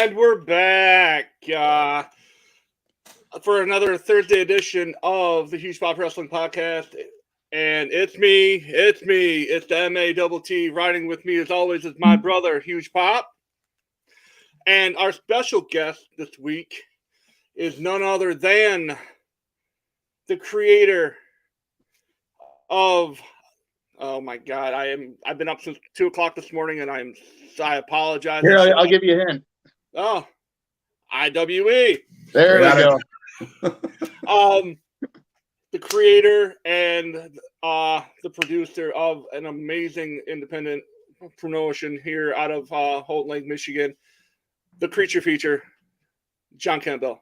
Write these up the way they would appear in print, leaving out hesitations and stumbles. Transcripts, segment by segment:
And we're back for another Thursday edition of the Huge Pop Wrestling Podcast. And it's the M-A-T-T. Riding with me, as always, is my brother, Huge Pop. And our special guest this week is none other than the creator of... Oh my God! I've been up since 2 o'clock this morning, and I apologize. Here, I'll give you a hint. Oh, IWE. There we go. The creator and the producer of an amazing independent promotion here out of Holton Lake, Michigan. The Creature Feature, John Campbell.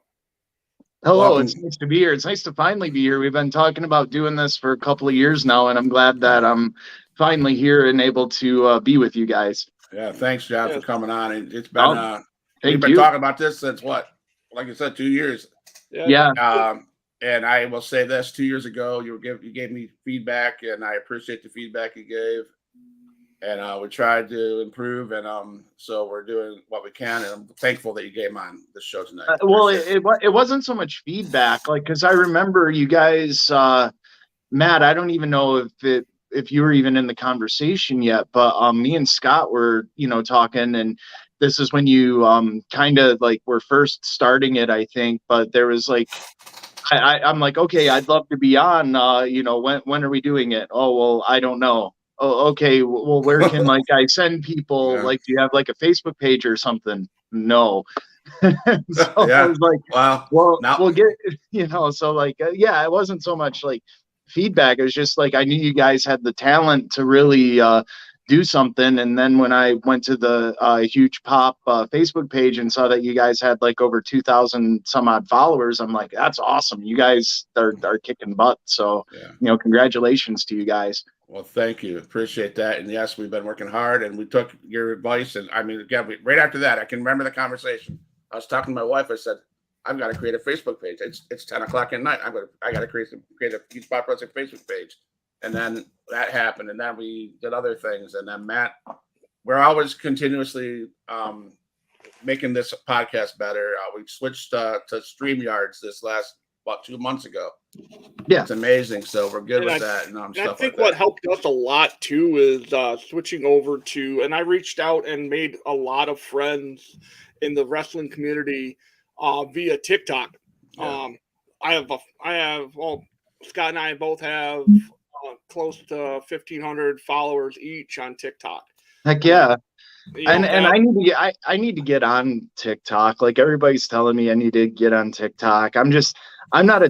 Hello, Welcome. It's nice to be here. It's nice to finally be here. We've been talking about doing this for a couple of years now, and I'm glad that I'm finally here and able to be with you guys. Yeah, thanks, John, for coming on. And it's been we've been you. talking about this since what? Like I said, 2 years. Yeah. And I will say this: 2 years ago, you gave me feedback, and I appreciate the feedback you gave. And we tried to improve, and so we're doing what we can. And I'm thankful that you came on this show tonight. Well, it wasn't so much feedback, like, because I remember you guys, Matt. I don't even know if you were even in the conversation yet, but me and Scott were, talking, and this is when you kind of like were first starting it, I think. But there was like, I'm like, okay, I'd love to be on. When are we doing it? Oh, well, I don't know. Oh, okay. Well, where can I send people? Yeah. Like, do you have like a Facebook page or something? No. So Yeah. I was like, wow. well, No. we'll get, so like, yeah, it wasn't so much like feedback. It was just like, I knew you guys had the talent to really do something. And then when I went to the Huge Pop Facebook page and saw that you guys had like over 2,000 some odd followers, I'm like, that's awesome. You guys are kicking butt. So, congratulations to you guys. Well, thank you. Appreciate that. And yes, we've been working hard, and we took your advice. And I mean, again, right after that, I can remember the conversation. I was talking to my wife. I said, I've got to create a Facebook page. It's 10 o'clock at night. I got to create a Huge Pop Wrestling Facebook page. And then that happened. And then we did other things. And then Matt, we're always continuously making this podcast better. We switched to StreamYards this last, 2 months ago. Yeah, it's amazing. So we're good with that. And I think what helped us a lot too is switching over to, and I reached out and made a lot of friends in the wrestling community via TikTok. Yeah. Scott and I both have close to 1,500 followers each on TikTok. Heck yeah. And I need to get on TikTok. Like, everybody's telling me I need to get on TikTok. I'm not a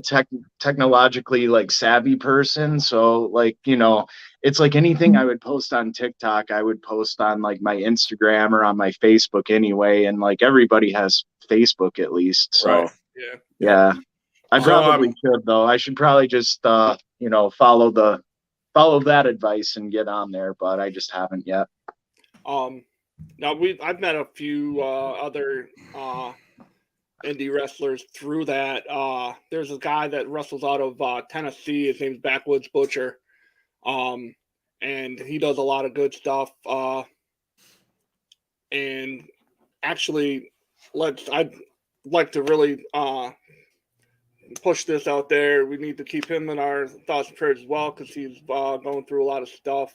technologically like savvy person. So like, it's like anything I would post on TikTok, I would post on like my Instagram or on my Facebook anyway. And like, everybody has Facebook at least. So right. Yeah. I probably should though. I should probably just follow that advice and get on there, but I just haven't yet. Now I've met a few other indie wrestlers through that. There's a guy that wrestles out of Tennessee. His name's Backwoods Butcher, and he does a lot of good stuff. And actually, I'd like to really push this out there. We need to keep him in our thoughts and prayers as well, because he's going through a lot of stuff.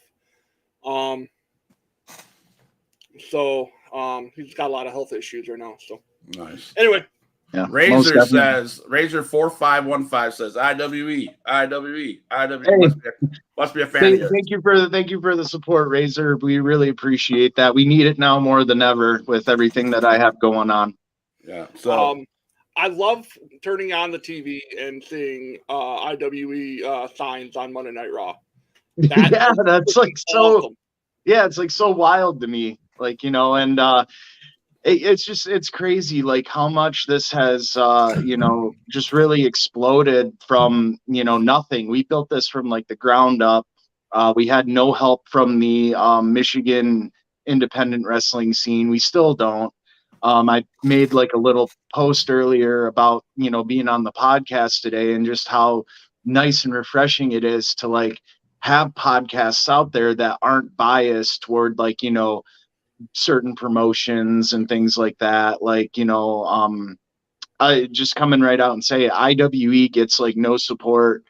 So he's got a lot of health issues right now. So nice. Anyway, yeah. Razor 4515 says IWE. Hey, must be a fan. Thank you for the support, Razor. We really appreciate that. We need it now more than ever with everything that I have going on. Yeah. So I love turning on the TV and seeing IWE signs on Monday Night Raw. That's like so awesome. Yeah, it's like so wild to me. Like, and it's crazy like how much this has just really exploded from nothing. We built this from like the ground up. We had no help from the Michigan independent wrestling scene. We still don't. I made like a little post earlier about being on the podcast today, and just how nice and refreshing it is to like have podcasts out there that aren't biased toward like certain promotions and things like that. Like, I just coming right out and say IWE gets like no support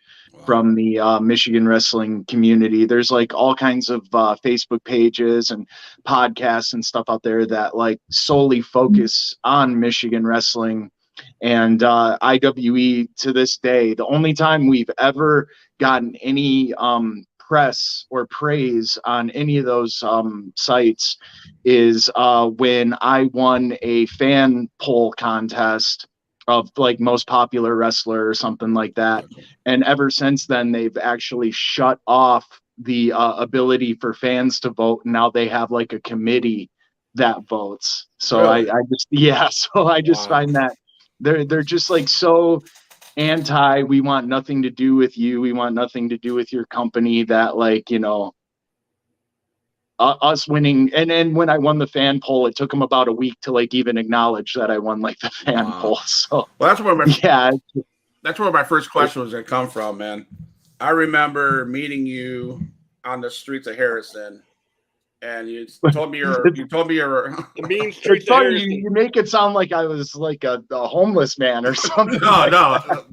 from the Michigan wrestling community. There's like all kinds of Facebook pages and podcasts and stuff out there that like solely focus on Michigan wrestling. And IWE to this day, the only time we've ever gotten any press or praise on any of those sites is when I won a fan poll contest of like most popular wrestler or something like that. And ever since then, they've actually shut off the ability for fans to vote. Now they have like a committee that votes. So Really? I just, yeah. So I just Wow. find that they're just like so anti, we want nothing to do with you. We want nothing to do with your company, that like, us winning. And then when I won the fan poll, it took them about a week to like even acknowledge that I won like the fan poll. So well, that's where that's where my first question was going to come from, man. I remember meeting you on the streets of Harrison, and you told me you're The mean it's streets of funny. Harrison. You make it sound like I was like a homeless man or something. no.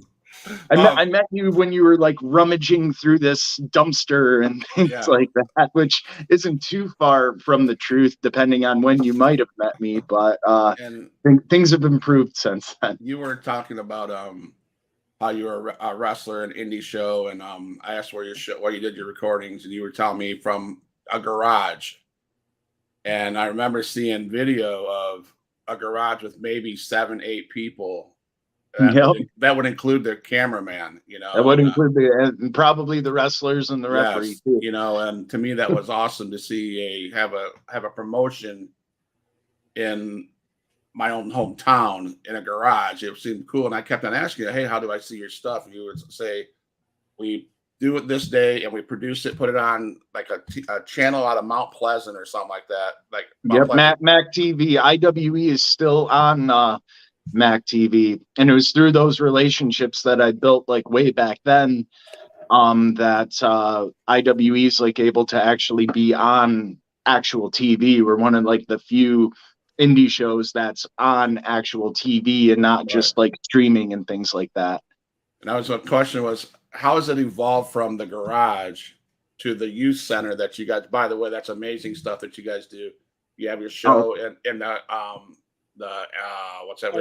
I met you when you were like rummaging through this dumpster and things like that, which isn't too far from the truth, depending on when you might have met me. But and things have improved since then. you were talking about how you were a wrestler in indie show, and I asked where you did your recordings, and you were telling me from a garage. And I remember seeing video of a garage with maybe 7-8 people. That would include the cameraman, That would include and probably the wrestlers and the referee too. And to me that was awesome to see have a promotion in my own hometown in a garage. It seemed cool, and I kept on asking you, hey, how do I see your stuff? And you would say, we do it this day, and we produce it, put it on like a channel out of Mount Pleasant or something like that. Like Mac TV. IWE is still on Mac TV, and it was through those relationships that I built like way back then that IWE is like able to actually be on actual TV. We're one of like the few indie shows that's on actual TV and not just like streaming and things like that. And the question was, how has it evolved from the garage to the youth center that you guys? By the way, that's amazing stuff that you guys do. You have your show in the what's that?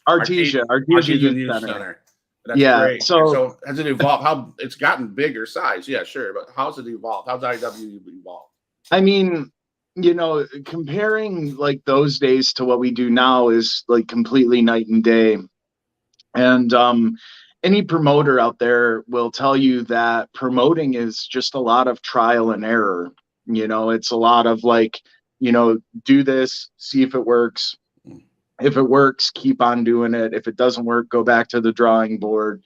Artesia Youth Center. That's great. So has it evolved? How it's gotten bigger size? Yeah, sure. But how's it evolved? How's IWE evolved? I mean, comparing like those days to what we do now is like completely night and day. And any promoter out there will tell you that promoting is just a lot of trial and error. It's a lot of like, do this, see if it works. If it works, keep on doing it. If it doesn't work, go back to the drawing board.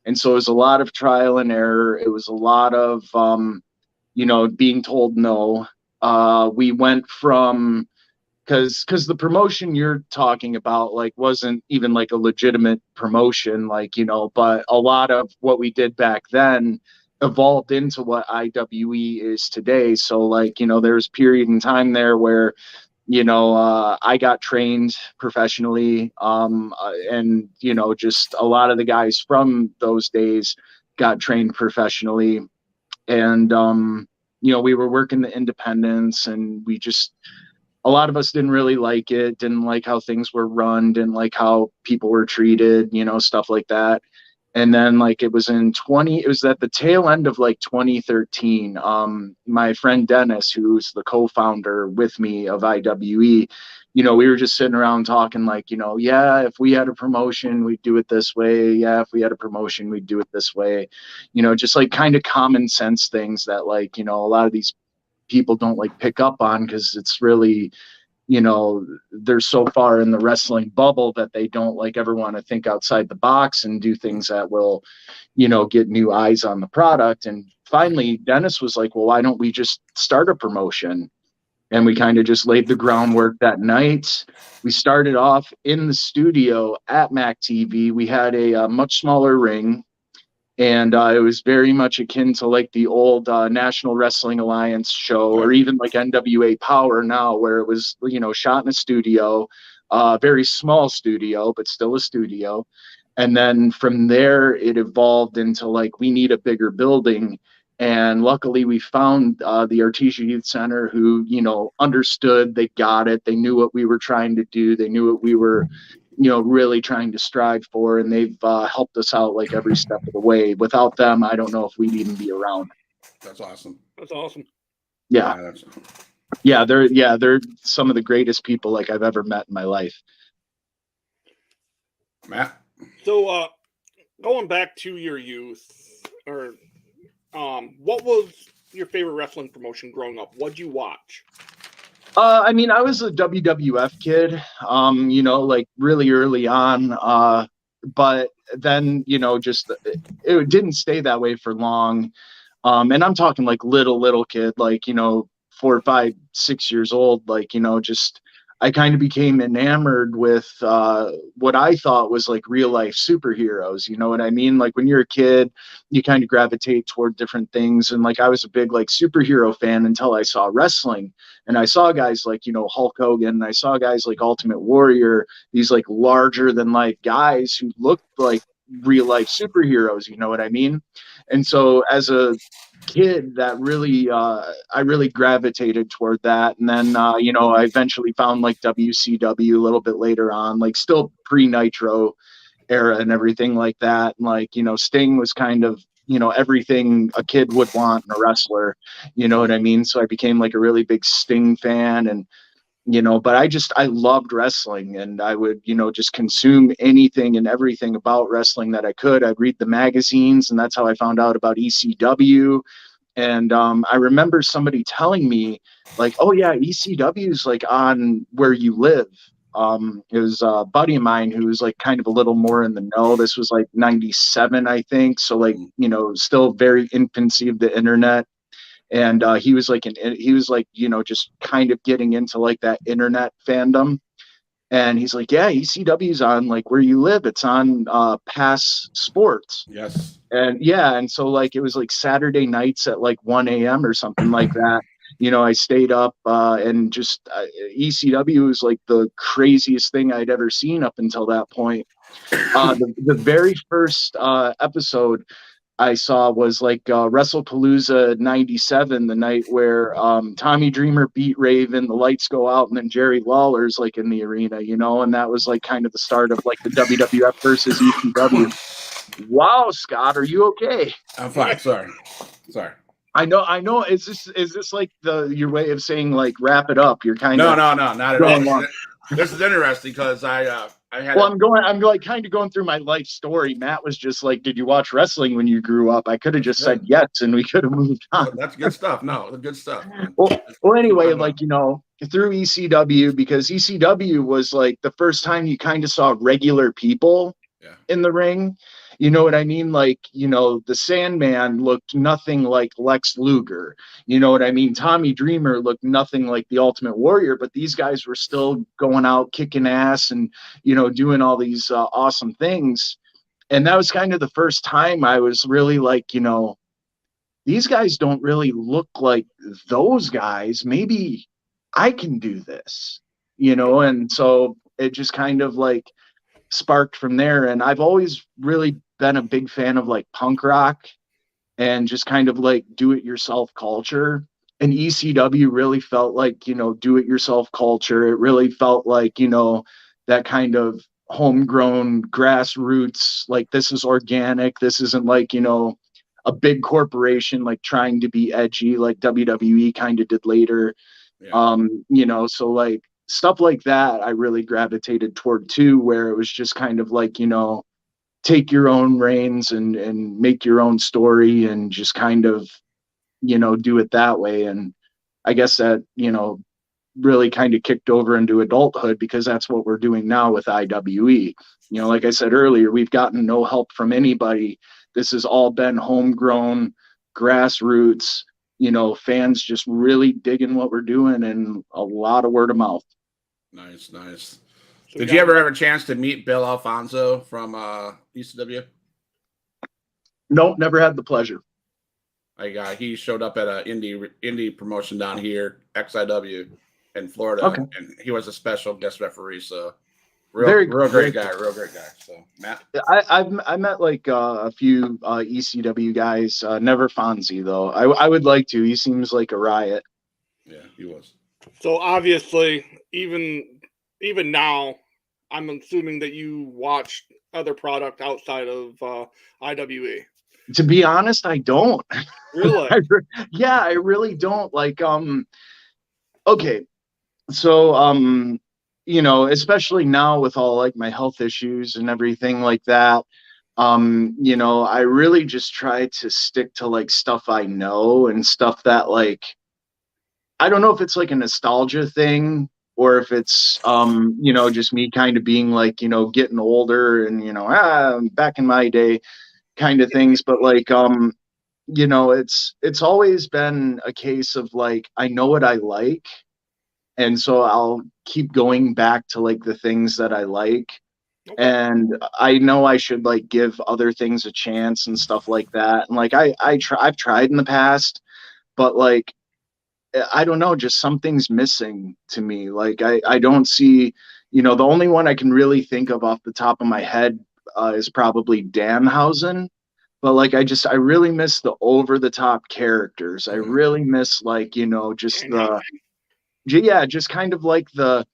And so it was a lot of trial and error. It was a lot of, being told no. We went from, because the promotion you're talking about like wasn't even like a legitimate promotion, but a lot of what we did back then evolved into what IWE is today. So like, there's a period in time there where I got trained professionally, and just a lot of the guys from those days got trained professionally, and we were working the independents, and a lot of us didn't really like it, didn't like how things were run, didn't like how people were treated, stuff like that. And then like it was at the tail end of like 2013. My friend Dennis, who's the co-founder with me of IWE, we were just sitting around talking like, yeah, if we had a promotion, we'd do it this way. Yeah, if we had a promotion, we'd do it this way. Just like kind of common sense things that like, a lot of these people don't like pick up on, because it's really, they're so far in the wrestling bubble that they don't like ever want to think outside the box and do things that will, get new eyes on the product. And finally, Dennis was like, well, why don't we just start a promotion? And we kind of just laid the groundwork that night. We started off in the studio at Mac TV. We had a much smaller ring. And it was very much akin to like the old National Wrestling Alliance show, or even like NWA Power now, where it was, you know, shot in a studio, very small studio, but still a studio. And then from there, it evolved into like, we need a bigger building. And luckily, we found the Artesia Youth Center, who, you know, understood, they got it, they knew what we were trying to do, they knew what we were, you know, really trying to strive for, and they've helped us out like every step of the way. Without them, I don't know if we'd even be around. That's awesome. That's awesome. Yeah, yeah, they're some of the greatest people like I've ever met in my life. Matt. So, going back to your youth, or what was your favorite wrestling promotion growing up? What'd you watch? I mean, I was a WWF kid, you know, like really early on. But then, you know, just it didn't stay that way for long. And I'm talking like little kid, like, you know, 4, 5, 6 years old, like, you know, just I kind of became enamored with what I thought was like real life superheroes. You know what I mean? Like when you're a kid, you kind of gravitate toward different things. And like I was a big like superhero fan until I saw wrestling. And I saw guys like, you know, Hulk Hogan, and I saw guys like Ultimate Warrior, these like larger than life guys who looked like real life superheroes. You know what I mean? And so as a kid, that really I really gravitated toward that. And then you know, I eventually found like WCW a little bit later on, like still pre Nitro era and everything like that. And like, you know, Sting was kind of, you know, everything a kid would want in a wrestler, you know what I mean? So I became like a really big Sting fan. And you know, but I loved wrestling, and I would, you know, just consume anything and everything about wrestling that I could. I'd read the magazines, and that's how I found out about ECW. And I remember somebody telling me like, oh yeah, ECW is like on where you live. It was a buddy of mine who was like kind of a little more in the know. This was like 97, I think. So like, you know, still very infancy of the internet. And he was like, you know, just kind of getting into like that internet fandom. And he's like, yeah, ECW's on like where you live. It's on Pass Sports. Yes. And yeah, and so like it was like Saturday nights at like 1 a.m. or something like that. You know, I stayed up and just ECW was like the craziest thing I'd ever seen up until that point. The very first episode I saw was like WrestlePalooza 97, the night where Tommy Dreamer beat Raven, the lights go out, and then Jerry Lawler's like in the arena, you know, and that was like kind of the start of like the WWF versus ECW. Wow, Scott, are you okay? I'm fine. Sorry. I know. Is this like your way of saying like wrap it up? You're kind No, of not at all. This is interesting because I had. Well, I'm like kind of going through my life story. Matt was just like, "Did you watch wrestling when you grew up?" I could have just said yes, and we could have moved on. Well, that's good stuff. No, good stuff. Well, anyway, like, you know, through ECW, because ECW was like the first time you kind of saw regular people in the ring. You know what I mean? Like, you know, the Sandman looked nothing like Lex Luger. You know what I mean? Tommy Dreamer looked nothing like the Ultimate Warrior, but these guys were still going out kicking ass and, you know, doing all these awesome things. And that was kind of the first time I was really like, you know, these guys don't really look like those guys. Maybe I can do this, you know? And so it just kind of like sparked from there. And I've always really been a big fan of like punk rock and just kind of like do it yourself culture. And ECW really felt like, you know, do it yourself culture. It really felt like, you know, that kind of homegrown grassroots, like this is organic. This isn't like, you know, a big corporation like trying to be edgy like WWE kind of did later. You know, so like stuff like that I really gravitated toward too, where it was just kind of like, you know, take your own reins and make your own story and just kind of, you know, do it that way. And I guess that, you know, really kind of kicked over into adulthood, because that's what we're doing now with IWE. You know, like I said earlier, we've gotten no help from anybody. This has all been homegrown, grassroots, you know, fans just really digging what we're doing, and a lot of word of mouth. Nice. So Did you ever have a chance to meet Bill Alfonso from ECW? Nope, never had the pleasure. Like he showed up at a indie promotion down here, XIW in Florida, Okay. and he was a special guest referee. So Very real very great guy, real great guy. So Matt, I met like a few ECW guys. Never Fonzie though. I would like to. He seems like a riot. yeah, he was. So obviously, even now, I'm assuming that you watched other product outside of IWE. To be honest, I don't. Really? Yeah, I really don't. Like okay, so you know, especially now with all like my health issues and everything like that, you know, I really just try to stick to like stuff I know and stuff that like I don't know if it's like a nostalgia thing or if it's you know, just me kind of being like, you know, getting older and you know, back in my day kind of things, but like you know, it's always been a case of like I know what I like, and so I'll keep going back to like the things that I like. Okay. And I know I should like give other things a chance and stuff like that. And like I've tried in the past, but like I don't know, just something's missing to me. Like I don't see, you know, the only one I can really think of off the top of my head is probably Danhausen. But like I really miss the over the top characters. I really miss like, you know, just the yeah, just kind of like the,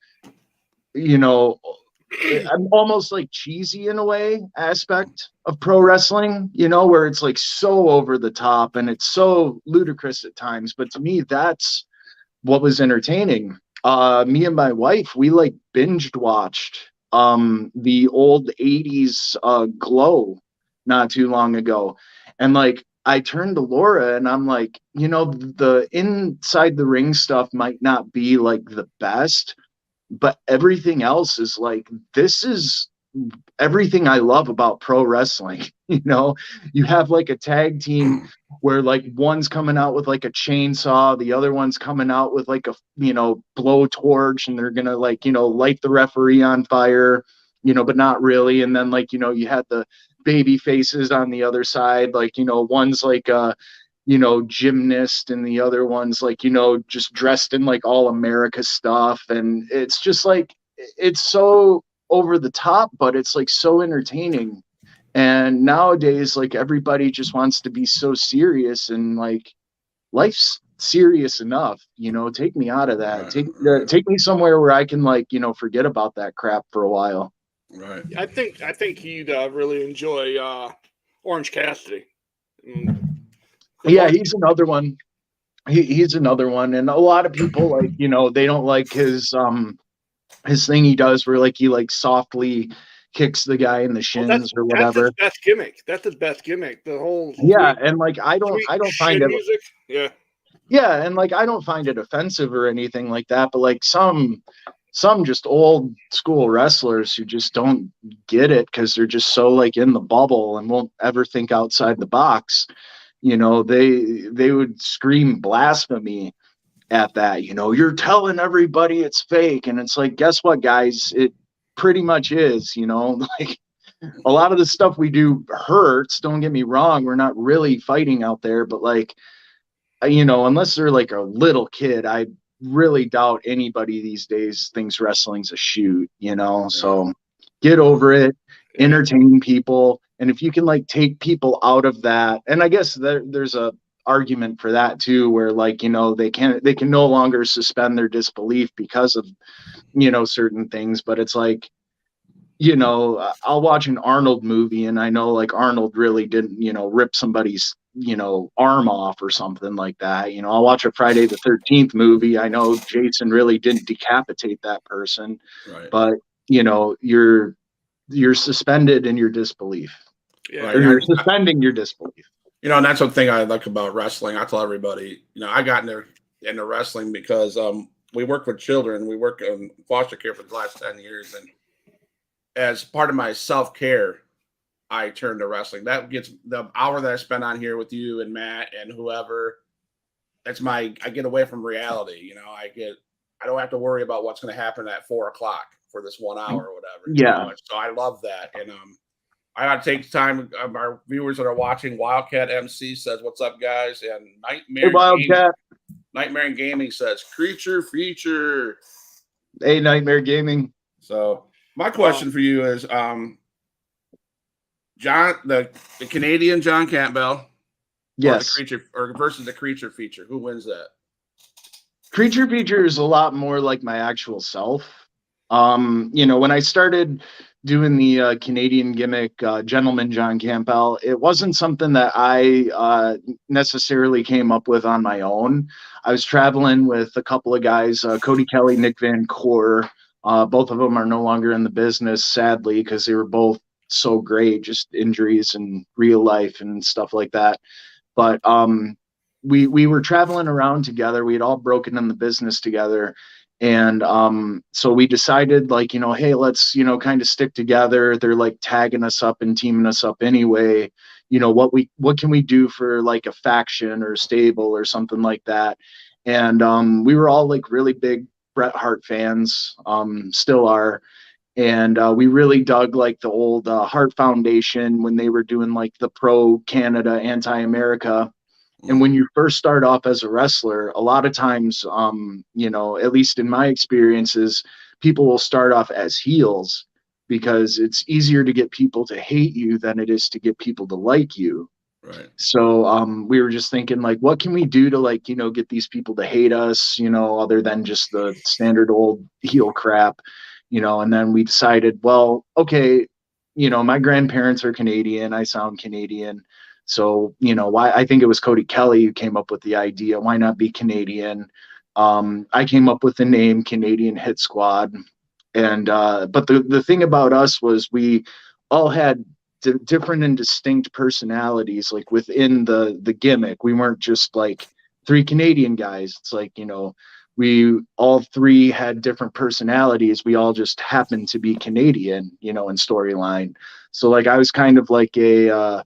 you know, I'm almost like cheesy in a way aspect of pro wrestling, you know, where it's like so over the top and it's so ludicrous at times. But to me, that's what was entertaining. Me and my wife, we like binged watched the old 80s Glow not too long ago. And like I turned to Laura and I'm like, you know, the inside the ring stuff might not be like the best, but everything else is like, this is everything I love about pro wrestling. You know, you have like a tag team where like one's coming out with like a chainsaw, the other one's coming out with like a, you know, blowtorch, and they're gonna like, you know, light the referee on fire, you know, but not really. And then like, you know, you had the baby faces on the other side, like, you know, one's like a, you know, gymnast and the other one's like, you know, just dressed in like all America stuff. And it's just like, it's so over the top, but it's like so entertaining. And nowadays, like everybody just wants to be so serious, and like life's serious enough, you know, take me out of that. Take me somewhere where I can like, you know, forget about that crap for a while. Right. I think he'd really enjoy Orange Cassidy. Yeah, he's another one. He's another one. And a lot of people like, you know, they don't like his thing he does where like he like softly kicks the guy in the shins or whatever. That's his best gimmick. That's his best gimmick. The whole yeah, and like I don't find it music. Yeah, and like I don't find it offensive or anything like that, but like some just old school wrestlers who just don't get it because they're just so like in the bubble and won't ever think outside the box. You know, they would scream blasphemy at that. You know, you're telling everybody it's fake, and it's like, guess what, guys? It pretty much is. You know, like a lot of the stuff we do hurts. Don't get me wrong. We're not really fighting out there, but like, you know, unless they're like a little kid, I really doubt anybody these days thinks wrestling's a shoot, you know? Yeah. So get over it, entertain people. And if you can like take people out of that, and I guess there's a argument for that too, where like, you know, they can no longer suspend their disbelief because of, you know, certain things, but it's like, you know, I'll watch an Arnold movie and I know like Arnold really didn't, you know, rip somebody's, you know, arm off or something like that. You know, I'll watch a Friday the 13th movie. I know Jason really didn't decapitate that person, right. But you know, you're suspended in your disbelief. Yeah. Or you're suspending your disbelief. You know, and that's one thing I like about wrestling. I tell everybody, you know, I got into wrestling because we work with children. We work in foster care for the last 10 years. And as part of my self-care, I turn to wrestling. That gets the hour that I spend on here with you and Matt and whoever. I get away from reality. You know, I don't have to worry about what's going to happen at 4:00 for this 1 hour or whatever. Yeah. You know? So I love that. And I got to take time. Our viewers that are watching, Wildcat MC says, "What's up, guys?" And Hey, Wildcat. Nightmare and Gaming says, "Creature Feature." Hey, Nightmare Gaming. So my question for you is, John, the Canadian John Campbell, yes, versus the Creature Feature. Who wins that? Creature Feature is a lot more like my actual self. When I started doing the Canadian gimmick, Gentleman John Campbell, it wasn't something that I necessarily came up with on my own. I was traveling with a couple of guys, Cody Kelly, Nick Van Core. Both of them are no longer in the business, sadly, because they were both so great, just injuries and real life and stuff like that. But we were traveling around together. We had all broken in the business together. And so we decided, like, hey, let's, kind of stick together. They're like tagging us up and teaming us up anyway. What can we do for like a faction or stable or something like that? And we were all like really big Bret Hart fans, still are. And we really dug like the old Hart Foundation when they were doing like the pro Canada, anti-America. And when you first start off as a wrestler, a lot of times, at least in my experiences, people will start off as heels because it's easier to get people to hate you than it is to get people to like you. Right. So we were just thinking, like, what can we do to, like, get these people to hate us, other than just the standard old heel crap, and then we decided, well, okay, my grandparents are Canadian. I sound Canadian. So, why I think it was Cody Kelly who came up with the idea. Why not be Canadian? I came up with the name Canadian Hit Squad. And but the thing about us was we all had different and distinct personalities, like within the gimmick. We weren't just like three Canadian guys. It's like, we all three had different personalities. We all just happened to be Canadian, in storyline. So like I was kind of like a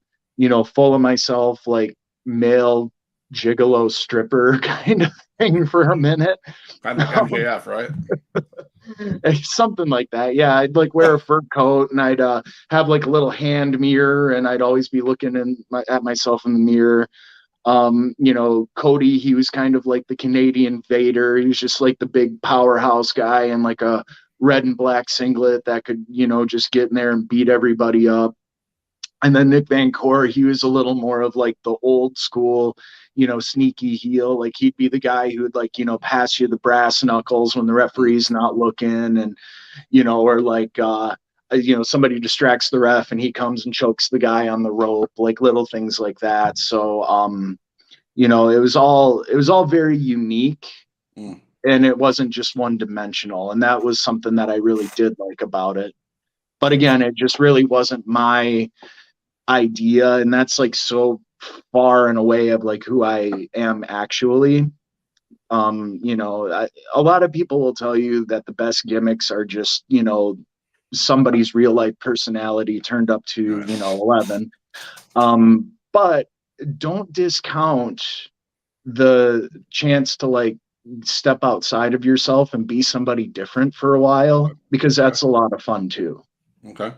full of myself, like male gigolo stripper kind of thing for a minute. Kind of like MJF, right? Something like that. Yeah, I'd like wear a fur coat and I'd have like a little hand mirror and I'd always be looking at myself in the mirror. Cody, he was kind of like the Canadian Vader. He was just like the big powerhouse guy in like a red and black singlet that could, just get in there and beat everybody up. And then Nick Van Core, he was a little more of like the old school, sneaky heel. Like he'd be the guy who would like, pass you the brass knuckles when the referee's not looking, and, or like, somebody distracts the ref and he comes and chokes the guy on the rope, like little things like that. So, it was all very unique. And it wasn't just one dimensional. And that was something that I really did like about it. But again, it just really wasn't my idea, and that's like so far and away of like who I am actually. A lot of people will tell you that the best gimmicks are just somebody's real life personality turned up to 11. But don't discount the chance to like step outside of yourself and be somebody different for a while, because that's a lot of fun too. Okay.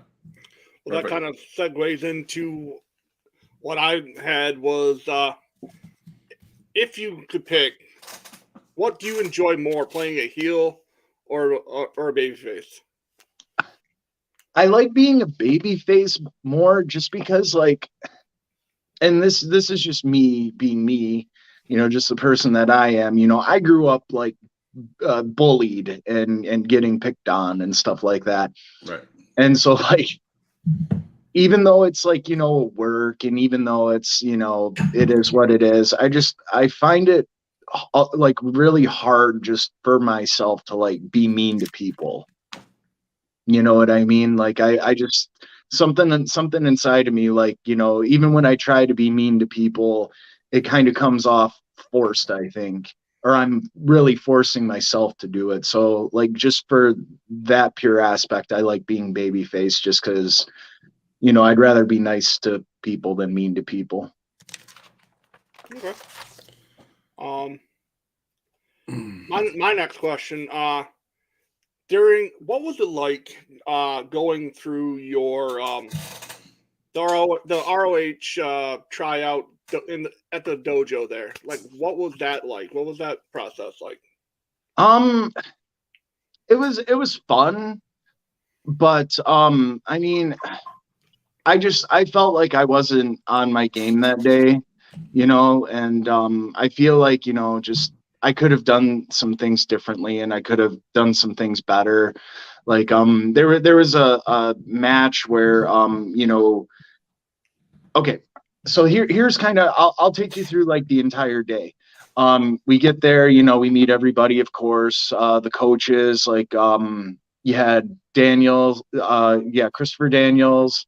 Well, that kind of segues into what I had was, if you could pick, what do you enjoy more, playing a heel or a babyface? I like being a babyface more, just because like, and this is just me being me, just the person that I am. I grew up like bullied and getting picked on and stuff like that. Right. And so like, even though it's like, work, and even though it's, it is what it is, I find it like really hard just for myself to like be mean to people. You know what I mean? Like I just, something inside of me, like, even when I try to be mean to people, it kind of comes off forced, I think, or I'm really forcing myself to do it. So like, just for that pure aspect, I like being babyface, just because, I'd rather be nice to people than mean to people. Okay. My next question, what was it like going through your the ROH tryout at the dojo there. Like, what was that like? What was that process like? It was fun, but I mean, I felt like I wasn't on my game that day, and I feel like, just I could have done some things differently, and I could have done some things better. Like there was a match where okay, so here's kind of I'll take you through like the entire day. We get there, we meet everybody, of course, the coaches, like you had Daniel, Christopher Daniels,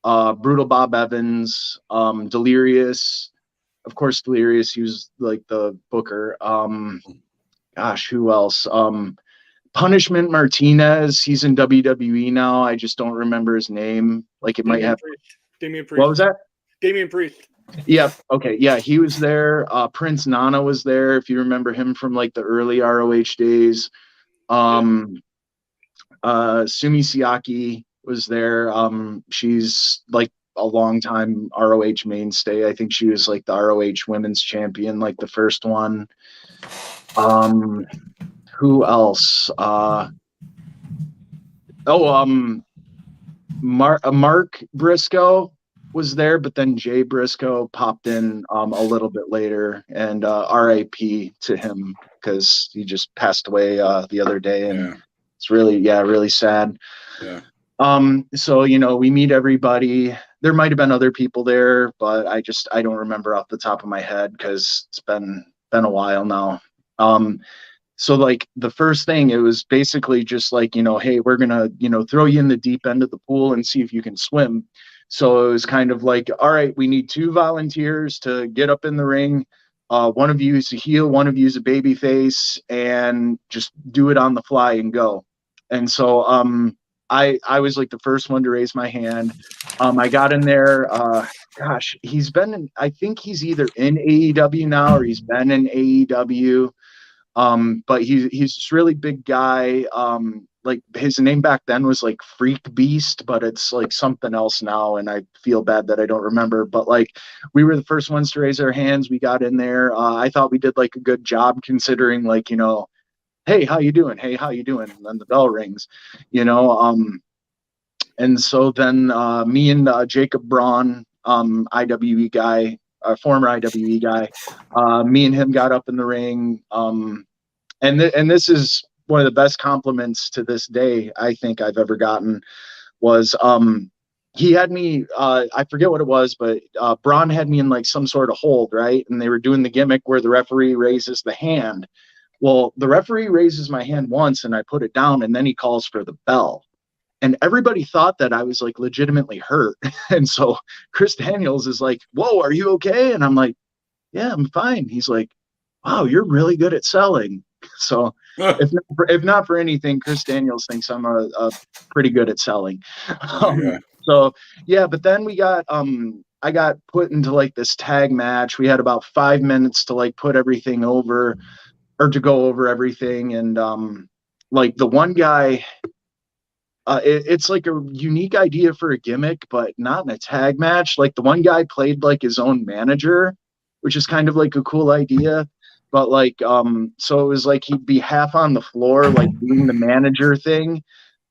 Brutal Bob Evans, Delirious, of course, Delirious, he was like the booker. Gosh, who else? Punishment Martinez, he's in WWE now. I just don't remember his name. Like it might have. Damian Priest. What was that? Damian Priest. Yeah. Okay. Yeah, he was there. Prince Nana was there, if you remember him from like the early ROH days. Sumi Siaki was there. She's like a long time ROH mainstay. I think she was like the ROH women's champion, like the first one. Who else? Mark Briscoe was there, but then Jay Briscoe popped in a little bit later, and RIP to him because he just passed away the other day, and it's really sad. Yeah. So we meet everybody. There might have been other people there, but I don't remember off the top of my head because it's been a while now. So like the first thing, it was basically just like, hey, we're gonna, throw you in the deep end of the pool and see if you can swim. So it was kind of like, all right, we need 2 volunteers to get up in the ring. One of you is a heel, one of you is a baby face, and just do it on the fly and go. And so I was like the first one to raise my hand. I got in there. Gosh, I think he's either in AEW now or he's been in AEW. But he's this really big guy. Like his name back then was like Freak Beast, but it's like something else now, and I feel bad that I don't remember. But like we were the first ones to raise our hands. We got in there. I thought we did like a good job considering, like, hey, how you doing? Hey, how you doing? And then the bell rings, and so then me and Jacob Braun, IWE guy, former IWE guy, me and him got up in the ring. And this is one of the best compliments to this day I think I've ever gotten was he had me, I forget what it was, but Braun had me in like some sort of hold, right? And they were doing the gimmick where the referee raises the hand. Well, the referee raises my hand once and I put it down, and then he calls for the bell. And everybody thought that I was like legitimately hurt. And so Chris Daniels is like, whoa, are you okay? And I'm like, yeah, I'm fine. He's like, wow, you're really good at selling. So if not for anything, Chris Daniels thinks I'm a pretty good at selling. So yeah, but then we got I got put into like this tag match. We had about 5 minutes to like put everything over, or to go over everything. And like the one guy, it's like a unique idea for a gimmick, but not in a tag match. Like the one guy played like his own manager, which is kind of like a cool idea. But like, so it was like he'd be half on the floor, like doing the manager thing,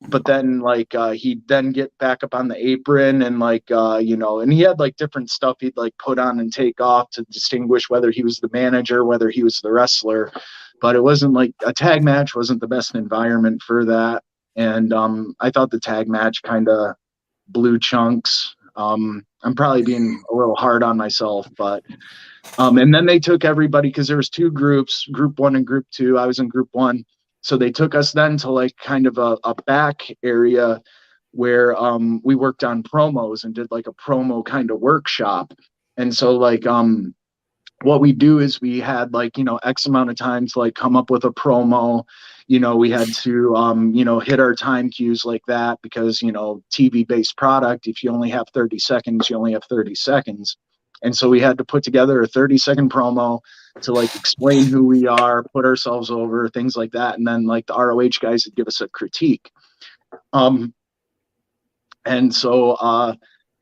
but then like he'd then get back up on the apron and like and he had like different stuff he'd like put on and take off to distinguish whether he was the manager, whether he was the wrestler. But it wasn't like a tag match, wasn't the best environment for that. And I thought the tag match kind of blew chunks. I'm probably being a little hard on myself, but and then they took everybody, because there was 2 groups, group 1 and group 2. I was in group 1. So they took us then to like kind of a back area where we worked on promos and did like a promo kind of workshop. And so like what we do is we had like, X amount of time to like come up with a promo. We had to, hit our time cues like that because, TV-based product, if you only have 30 seconds, you only have 30 seconds. And so we had to put together a 30-second promo to like explain who we are, put ourselves over, things like that. And then like the ROH guys would give us a critique. And so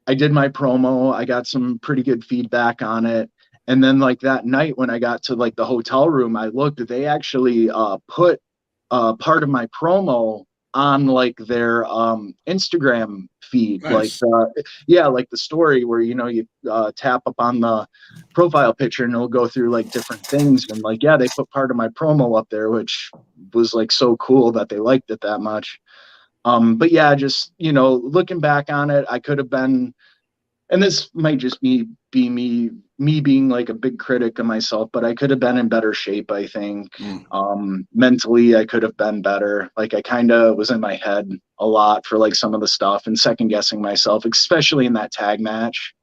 I did my promo. I got some pretty good feedback on it. And then like that night when I got to like the hotel room, I looked, they actually put part of my promo on like their Instagram feed. Nice. Like the story where, you know, you tap up on the profile picture and it'll go through like different things. And like, yeah, they put part of my promo up there, which was like so cool that they liked it that much. But yeah, just, you know, looking back on it, I could have been, and this might just be me being like a big critic of myself, but I could have been in better shape, I think. Mentally, I could have been better. Like I kind of was in my head a lot for like some of the stuff and second guessing myself, especially in that tag match.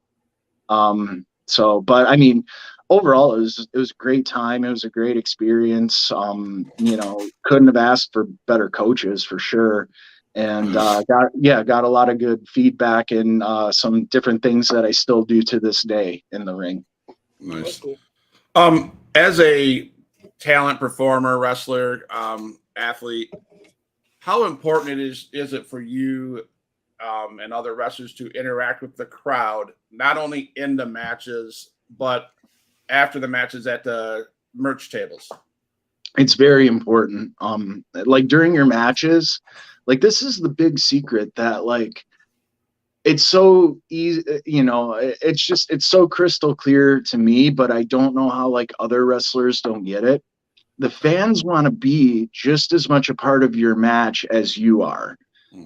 But I mean, overall, it was a great time. It was a great experience. You know, couldn't have asked for better coaches for sure. And got a lot of good feedback and some different things that I still do to this day in the ring. Nice. Cool. As a talent, performer, wrestler, athlete, how important is it for you and other wrestlers to interact with the crowd, not only in the matches, but after the matches at the merch tables? It's very important. Like during your matches, like this is the big secret that like it's so easy, you know, it's so crystal clear to me, but I don't know how like other wrestlers don't get it. The fans want to be just as much a part of your match as you are,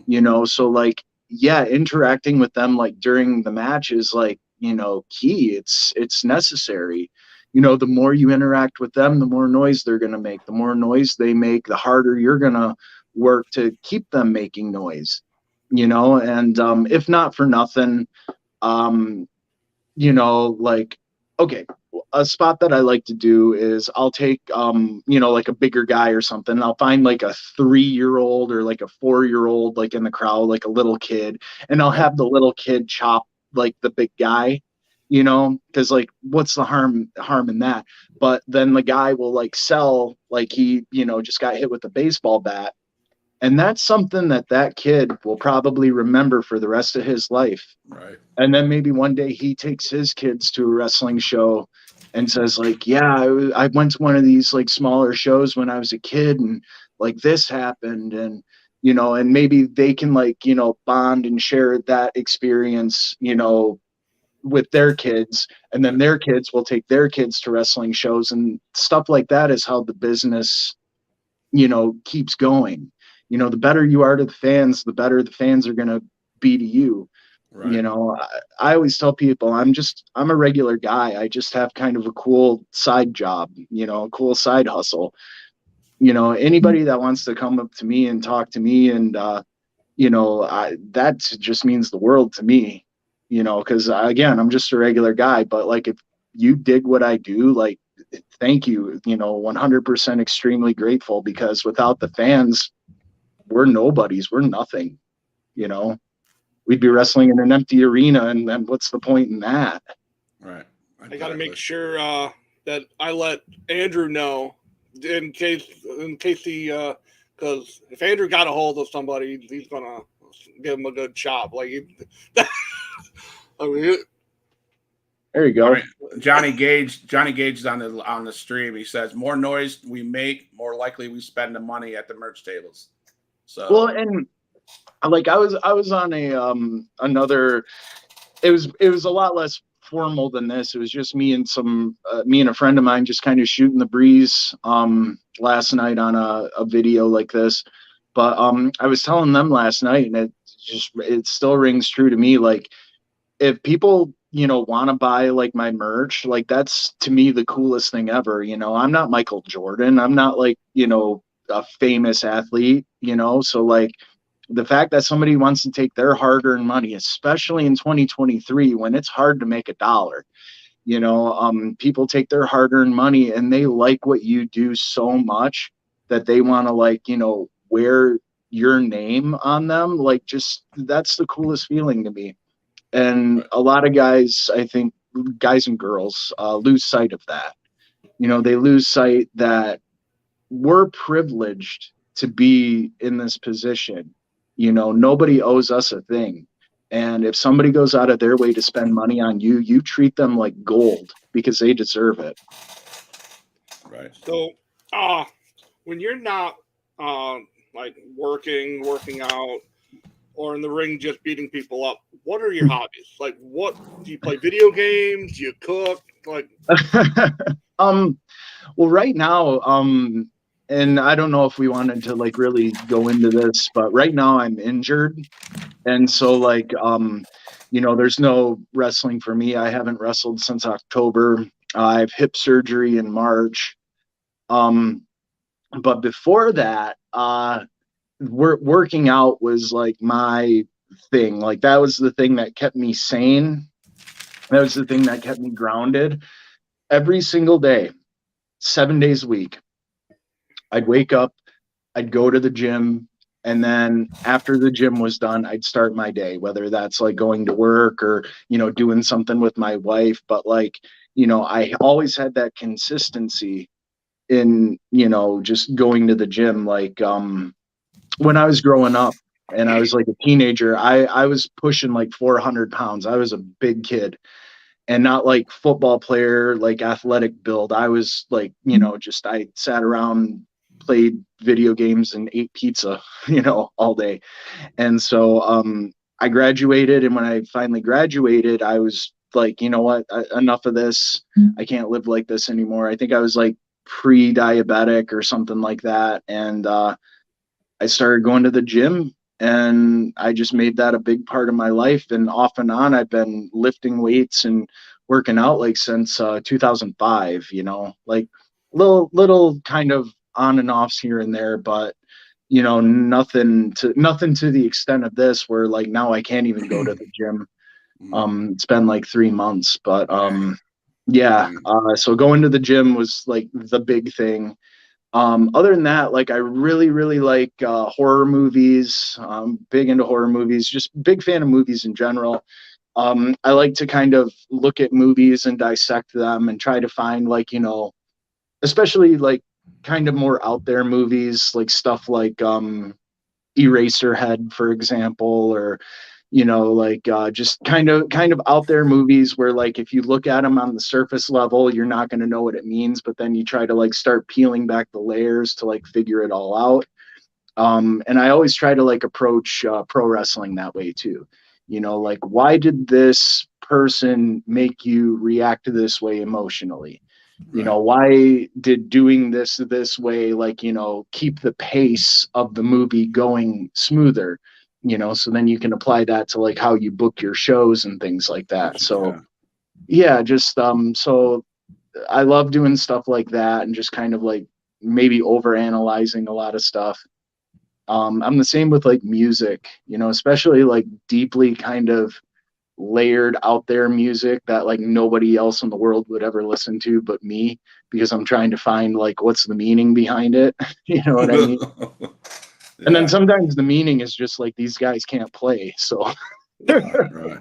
you know? So like, yeah, interacting with them like during the match is like, you know, key. It's necessary. You know, the more you interact with them, the more noise they're going to make. The more noise they make, the harder you're going to work to keep them making noise, you know? And if not for nothing, you know, like, okay, a spot that I like to do is I'll take, you know, like a bigger guy or something. And I'll find like a 3-year-old or like a 4-year-old, like in the crowd, like a little kid. And I'll have the little kid chop like the big guy, you know, because like, what's the harm in that? But then the guy will like sell, like he, you know, just got hit with a baseball bat. And that's something that kid will probably remember for the rest of his life. Right. And then maybe one day he takes his kids to a wrestling show and says like, yeah, I went to one of these like smaller shows when I was a kid and like this happened. And, you know, and maybe they can like, you know, bond and share that experience, you know, with their kids. And then their kids will take their kids to wrestling shows and stuff like that is how the business, you know, keeps going. You know, the better you are to the fans, the better the fans are going to be to you. Right. You know, I always tell people I'm a regular guy. I just have kind of a cool side job, you know, a cool side hustle. You know, anybody that wants to come up to me and talk to me and, you know, that just means the world to me, you know, because again, I'm just a regular guy. But like, if you dig what I do, like, thank you, you know, 100% extremely grateful, because without the fans, we're nobodies. We're nothing, you know. We'd be wrestling in an empty arena, and then what's the point in that? Right. Exactly. I got to make sure that I let Andrew know in case he, because if Andrew got a hold of somebody, he's gonna give him a good chop. Like, I mean, there you go. Right. Johnny Gage is on the stream. He says, "More noise we make, more likely we spend the money at the merch tables." So well, and like I was on a another. It was a lot less formal than this. It was just me and a friend of mine just kind of shooting the breeze last night on a video like this. But I was telling them last night, and it still rings true to me. Like, if people, you know, want to buy like my merch, like that's to me the coolest thing ever. You know, I'm not Michael Jordan. I'm not like, you know, a famous athlete, you know, so like the fact that somebody wants to take their hard-earned money, especially in 2023 when it's hard to make a dollar, you know, people take their hard-earned money and they like what you do so much that they want to, like, you know, wear your name on them. Like, just that's the coolest feeling to me. And a lot of guys, I think, guys and girls lose sight of that. You know, they lose sight that we're privileged to be in this position. You know, nobody owes us a thing. And if somebody goes out of their way to spend money on you, you treat them like gold because they deserve it. Right. So, when you're not like working out, or in the ring just beating people up, what are your hobbies? Like, what do you play? Video games? Do you cook? Like, Well, right now, and I don't know if we wanted to like really go into this, but right now I'm injured. And so like, there's no wrestling for me. I haven't wrestled since October. I have hip surgery in March. But before that, working out was like my thing. Like that was the thing that kept me sane. That was the thing that kept me grounded every single day, 7 days a week. I'd wake up, I'd go to the gym, and then after the gym was done, I'd start my day, whether that's like going to work or, doing something with my wife. But like, I always had that consistency in, just going to the gym. Like, when I was growing up and I was like a teenager, I was pushing like 400 pounds. I was a big kid. And not like football player, like athletic build. I was like, I sat around, played video games and ate pizza, all day. And so I graduated. And when I finally graduated, I was like, you know what, enough of this. I can't live like this anymore. I think I was like pre-diabetic or something like that. And I started going to the gym, and I just made that a big part of my life. And off and on, I've been lifting weights and working out like since 2005, like little kind of on and offs here and there, but nothing to the extent of this where like now I can't even go to the gym. It's been like 3 months, but yeah. So going to the gym was like the big thing. Other than that, like I really, really like horror movies. Big into horror movies, just big fan of movies in general. I like to kind of look at movies and dissect them and try to find like, especially like kind of more out there movies, like stuff like Eraserhead, for example, or like just kind of out there movies where like if you look at them on the surface level, you're not going to know what it means, but then you try to like start peeling back the layers to like figure it all out. And I always try to like approach pro wrestling that way too. Like why did this person make you react to this way emotionally? Why did doing this way, like, keep the pace of the movie going smoother, so then you can apply that to like how you book your shows and things like that. So yeah, just so I love doing stuff like that and just kind of like maybe over analyzing a lot of stuff. I'm the same with like music, especially like deeply kind of layered out there music that like nobody else in the world would ever listen to but me, because I'm trying to find like what's the meaning behind it. You know what I mean? Yeah. And then sometimes the meaning is just like these guys can't play. So right.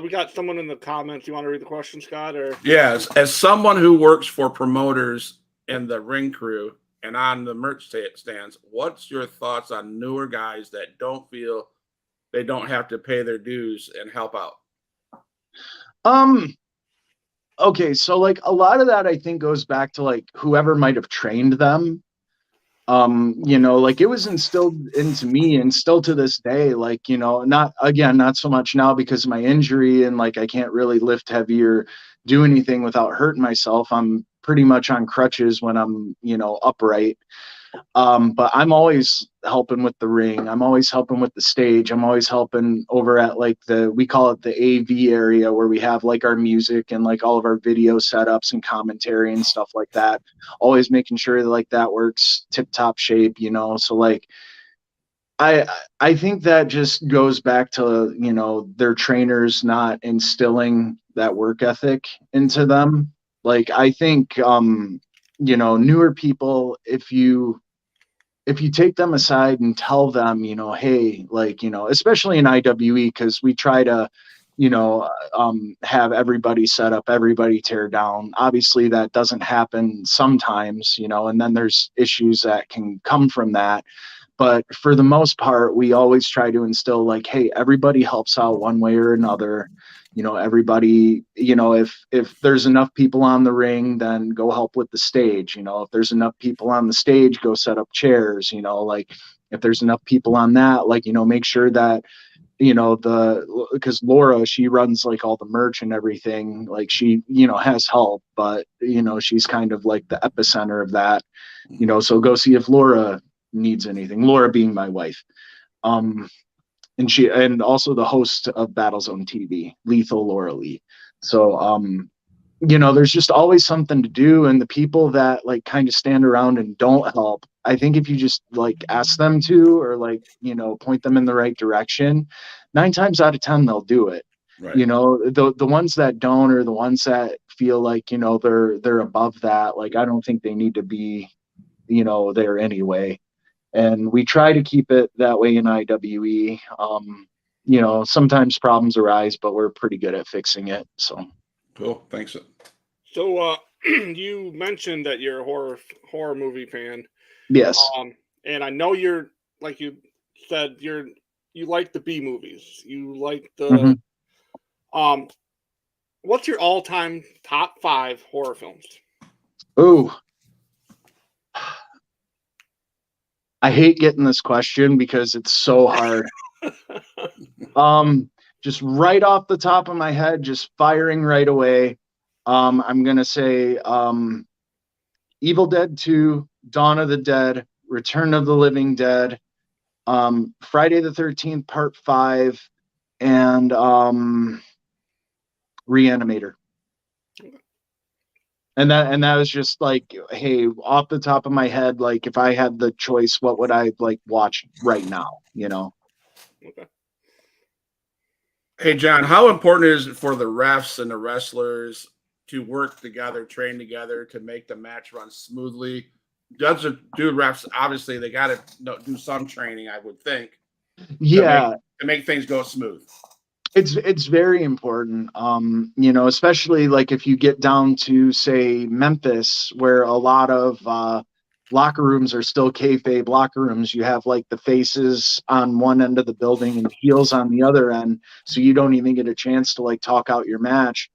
We got someone in the comments. You want to read the question, Scott? Or Yes, as someone who works for promoters in the ring crew and on the merch stands, what's your thoughts on newer guys that don't feel they don't have to pay their dues and help out? Okay, so like a lot of that I think goes back to like whoever might have trained them. Like it was instilled into me and still to this day, like, not so much now because of my injury and like I can't really lift heavy or do anything without hurting myself. I'm pretty much on crutches when I'm, upright. But I'm always helping with the ring. I'm always helping with the stage. I'm always helping over at like we call it the AV area, where we have like our music and like all of our video setups and commentary and stuff like that. Always making sure that like that works tip top shape, so like I think that just goes back to, their trainers not instilling that work ethic into them. Like I think newer people, if you take them aside and tell them, hey, like, especially in IWE, because we try to, have everybody set up, everybody tear down. Obviously, that doesn't happen sometimes, and then there's issues that can come from that. But for the most part, we always try to instill like, hey, everybody helps out one way or another. Everybody, if there's enough people on the ring, then go help with the stage. If there's enough people on the stage, go set up chairs. Like if there's enough people on that, like, make sure that, because Laura, she runs like all the merch and everything. Like she, has help, but, she's kind of like the epicenter of that, so go see if Laura needs anything. Laura being my wife. And also the host of Battlezone TV, Lethal Laura Lee. So, there's just always something to do. And the people that like kind of stand around and don't help, I think if you just like ask them to, or like, point them in the right direction, 9 times out of 10, they'll do it. Right. The ones that don't, or the ones that feel like, they're above that, like, I don't think they need to be, there anyway. And we try to keep it that way in IWE. Sometimes problems arise, but we're pretty good at fixing it. So cool. Thanks. So you mentioned that you're a horror movie fan. Yes. And I know you're, like you said, you like the B movies. You like the what's your all-time top 5 horror films? Ooh. I hate getting this question because it's so hard. Just right off the top of my head, just firing right away. I'm going to say Evil Dead 2, Dawn of the Dead, Return of the Living Dead, Friday the 13th, Part 5, and Reanimator. And that was just like, hey, off the top of my head, like if I had the choice, what would I like watch right now? Okay. Hey, John, how important is it for the refs and the wrestlers to work together, train together to make the match run smoothly? Refs, obviously, they got to do some training, I would think. Yeah. To make things go smooth. It's very important, especially like if you get down to, say, Memphis, where a lot of locker rooms are still kayfabe locker rooms. You have like the faces on one end of the building and heels on the other end, so you don't even get a chance to like talk out your match.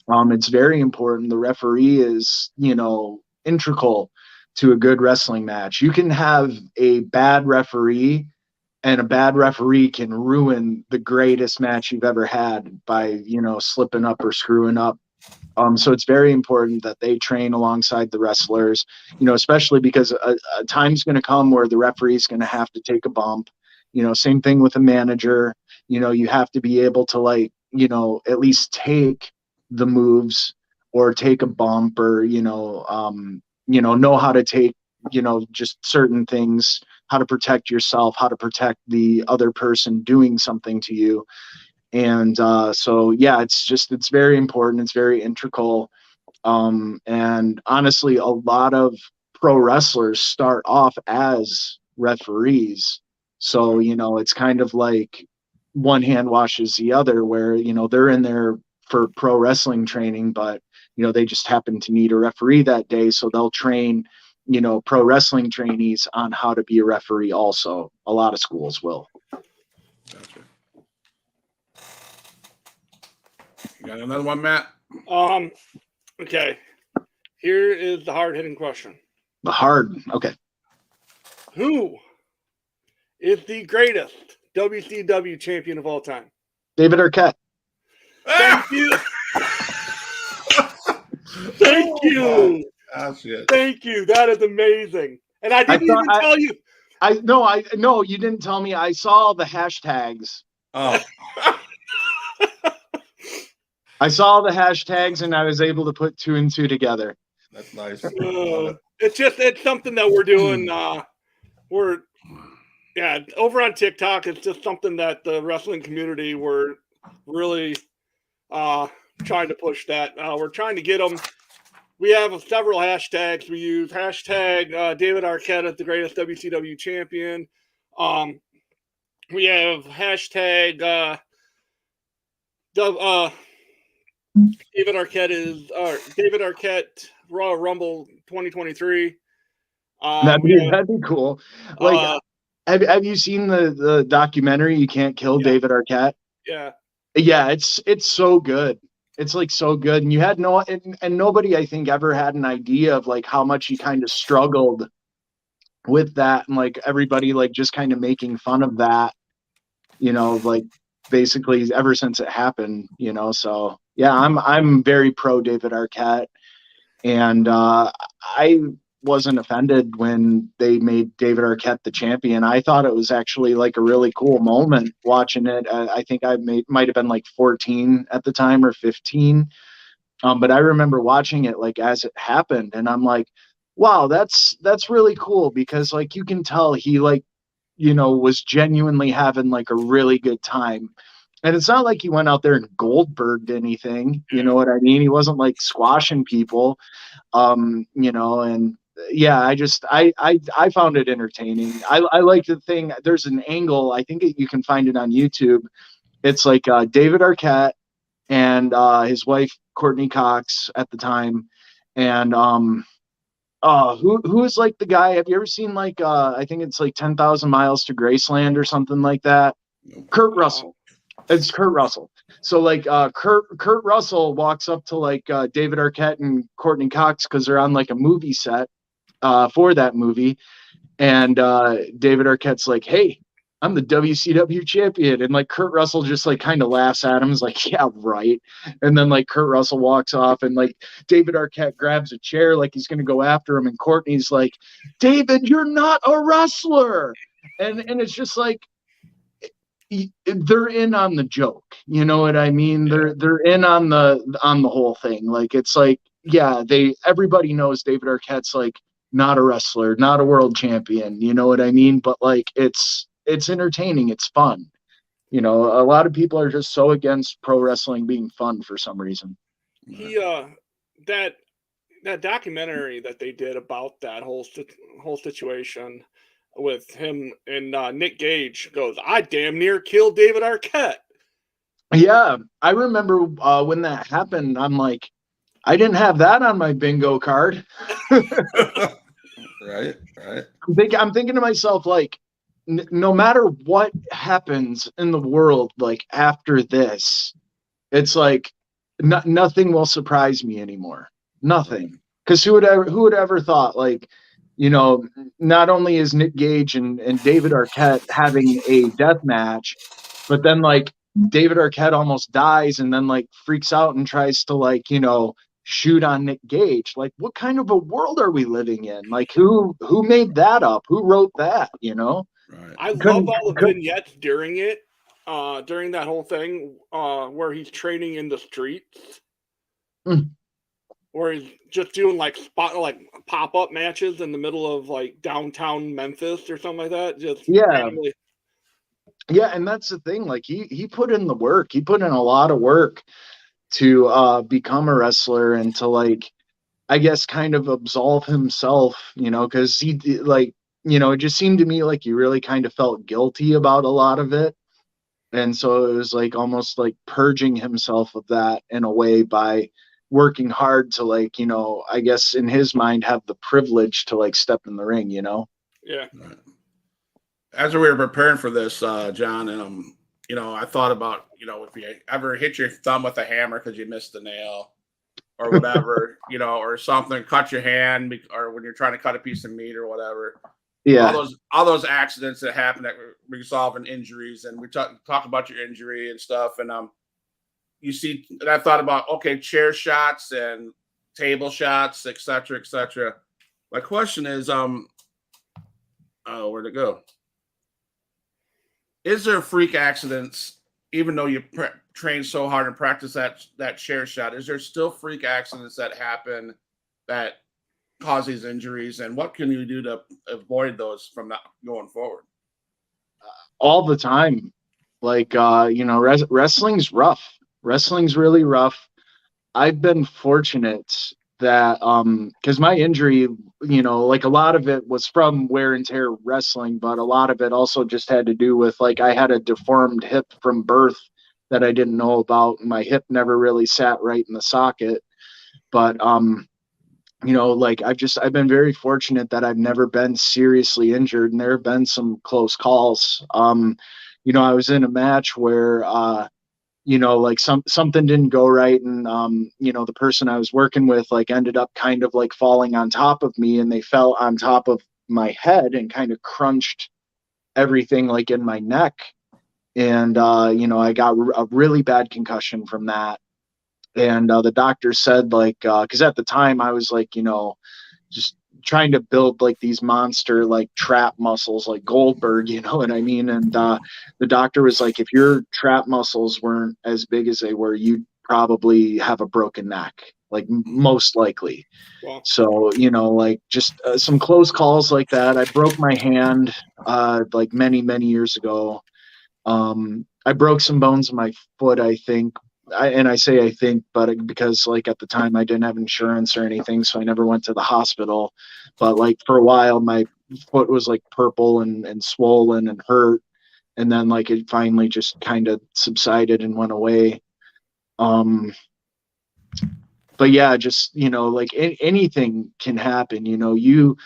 It's very important. The referee is, integral to a good wrestling match. You can have a bad referee, and a bad referee can ruin the greatest match you've ever had by, slipping up or screwing up. So it's very important that they train alongside the wrestlers, especially because a time's going to come where the referee's going to have to take a bump. Same thing with a manager. You have to be able to like, at least take the moves or take a bump, or, know how to take, just certain things, how to protect yourself, how to protect the other person doing something to you. And so, yeah, it's very important. It's very integral. And honestly, a lot of pro wrestlers start off as referees. So, it's kind of like one hand washes the other, where, they're in there for pro wrestling training, but, they just happen to need a referee that day. So they'll train, pro wrestling trainees on how to be a referee also. A lot of schools will. Gotcha. You got another one, Matt? Okay. Here is the hard-hitting question. Okay. Who is the greatest WCW champion of all time? David Arquette. Thank you. Thank you. Thank you. That is amazing. And I didn't even tell you. No, you didn't tell me. I saw the hashtags. Oh. I saw the hashtags and I was able to put 2 and 2 together. That's nice. It's something that we're doing. Over on TikTok. It's just something that the wrestling community we're really trying to push that. We're trying to get them. We have several hashtags we use. Hashtag David Arquette is the greatest WCW champion. We have hashtag David Arquette Royal Rumble 2023. That'd be cool. Like Have you seen the documentary You Can't Kill David Arquette? Yeah. Yeah, it's so good. It's like so good. And you had and nobody I think ever had an idea of like how much he kind of struggled with that, and like everybody like just kind of making fun of that, like basically ever since it happened, so yeah, I'm very pro David Arquette. And I wasn't offended when they made David Arquette the champion. I thought it was actually like a really cool moment watching it. I think might have been like 14 at the time or 15. But I remember watching it like as it happened, and I'm like, wow, that's really cool, because like you can tell he like, was genuinely having like a really good time. And it's not like he went out there and Goldberged anything, you know what I mean? He wasn't like squashing people. And yeah, I found it entertaining. I like the thing. There's an angle, I think you can find it on YouTube. It's like David Arquette and his wife Courtney Cox at the time, and who is like the guy? Have you ever seen like I think it's like 10,000 Miles to Graceland or something like that? Kurt Russell. It's Kurt Russell. So like Kurt Russell walks up to like David Arquette and Courtney Cox because they're on like a movie set for that movie, and David Arquette's like, "Hey, I'm the WCW champion," and like Kurt Russell just like kind of laughs at him. He's like, "Yeah, right." And then like Kurt Russell walks off, and like David Arquette grabs a chair like he's gonna go after him, and Courtney's like, "David, you're not a wrestler," and it's just like, they're in on the joke, you know what I mean? They're in on the whole thing. Like it's like, yeah, everybody knows David Arquette's like not a wrestler, not a world champion, you know what I mean? But like it's entertaining, it's fun. A lot of people are just so against pro wrestling being fun for some reason. He that documentary that they did about that whole situation with him and Nick Gage goes, I damn near killed David Arquette. Yeah, I remember when that happened. I'm like, I didn't have that on my bingo card. Right. I'm thinking to myself, like, no matter what happens in the world, like after this, it's like nothing will surprise me anymore. Nothing. Because who would ever thought, like, not only is Nick Gage and David Arquette having a death match, but then like David Arquette almost dies and then like freaks out and tries to like, shoot on Nick Gage. Like, what kind of a world are we living in? Like, who made that up? Who wrote that? Right. I love all the vignettes during it, during that whole thing, where he's training in the streets, where he's just doing like pop-up matches in the middle of like downtown Memphis or something like that. Just randomly. Yeah, and that's the thing. Like he put in the work. He put in a lot of work to become a wrestler and to like, I guess, kind of absolve himself, because he like, it just seemed to me like he really kind of felt guilty about a lot of it. And so it was like almost like purging himself of that in a way by working hard to like, I guess in his mind have the privilege to like step in the ring, Yeah. Right. As we were preparing for this, John, and I thought about, if you ever hit your thumb with a hammer because you missed the nail or whatever, or something, cut your hand, or when you're trying to cut a piece of meat or whatever. Yeah. All those accidents that happen that result in injuries, and we talk about your injury and stuff, and you see, and I thought about, okay, chair shots and table shots, et cetera, et cetera. My question is, where'd it go? Is there freak accidents, even though you train so hard and practice that chair shot? Is there still freak accidents that happen that cause these injuries, and what can you do to avoid those from not going forward? All the time. Like, wrestling's rough. Wrestling's really rough. I've been fortunate that, because my injury, like a lot of it was from wear and tear wrestling, but a lot of it also just had to do with like I had a deformed hip from birth that I didn't know about. My hip never really sat right in the socket. But you know, like I've been very fortunate that I've never been seriously injured, and there have been some close calls. You know, I was in a match where you know, like something didn't go right, and you know, the person I was working with like ended up kind of like falling on top of me, and they fell on top of my head and kind of crunched everything like in my neck. And you know, I got a really bad concussion from that. And the doctor said like because at the time I was like, you know, just trying to build like these monster like trap muscles like Goldberg, you know what I mean? And the doctor was like, if your trap muscles weren't as big as they were, you'd probably have a broken neck, like most likely. Well, So, you know, like just some close calls like that. I broke my hand like many years ago. I broke some bones in my foot, I think. And I say I think, but because like at the time I didn't have insurance or anything, so I never went to the hospital. But like for a while, my foot was like purple and swollen and hurt, and then like it finally just kind of subsided and went away. Um, but yeah, just you know, like anything can happen. You know, you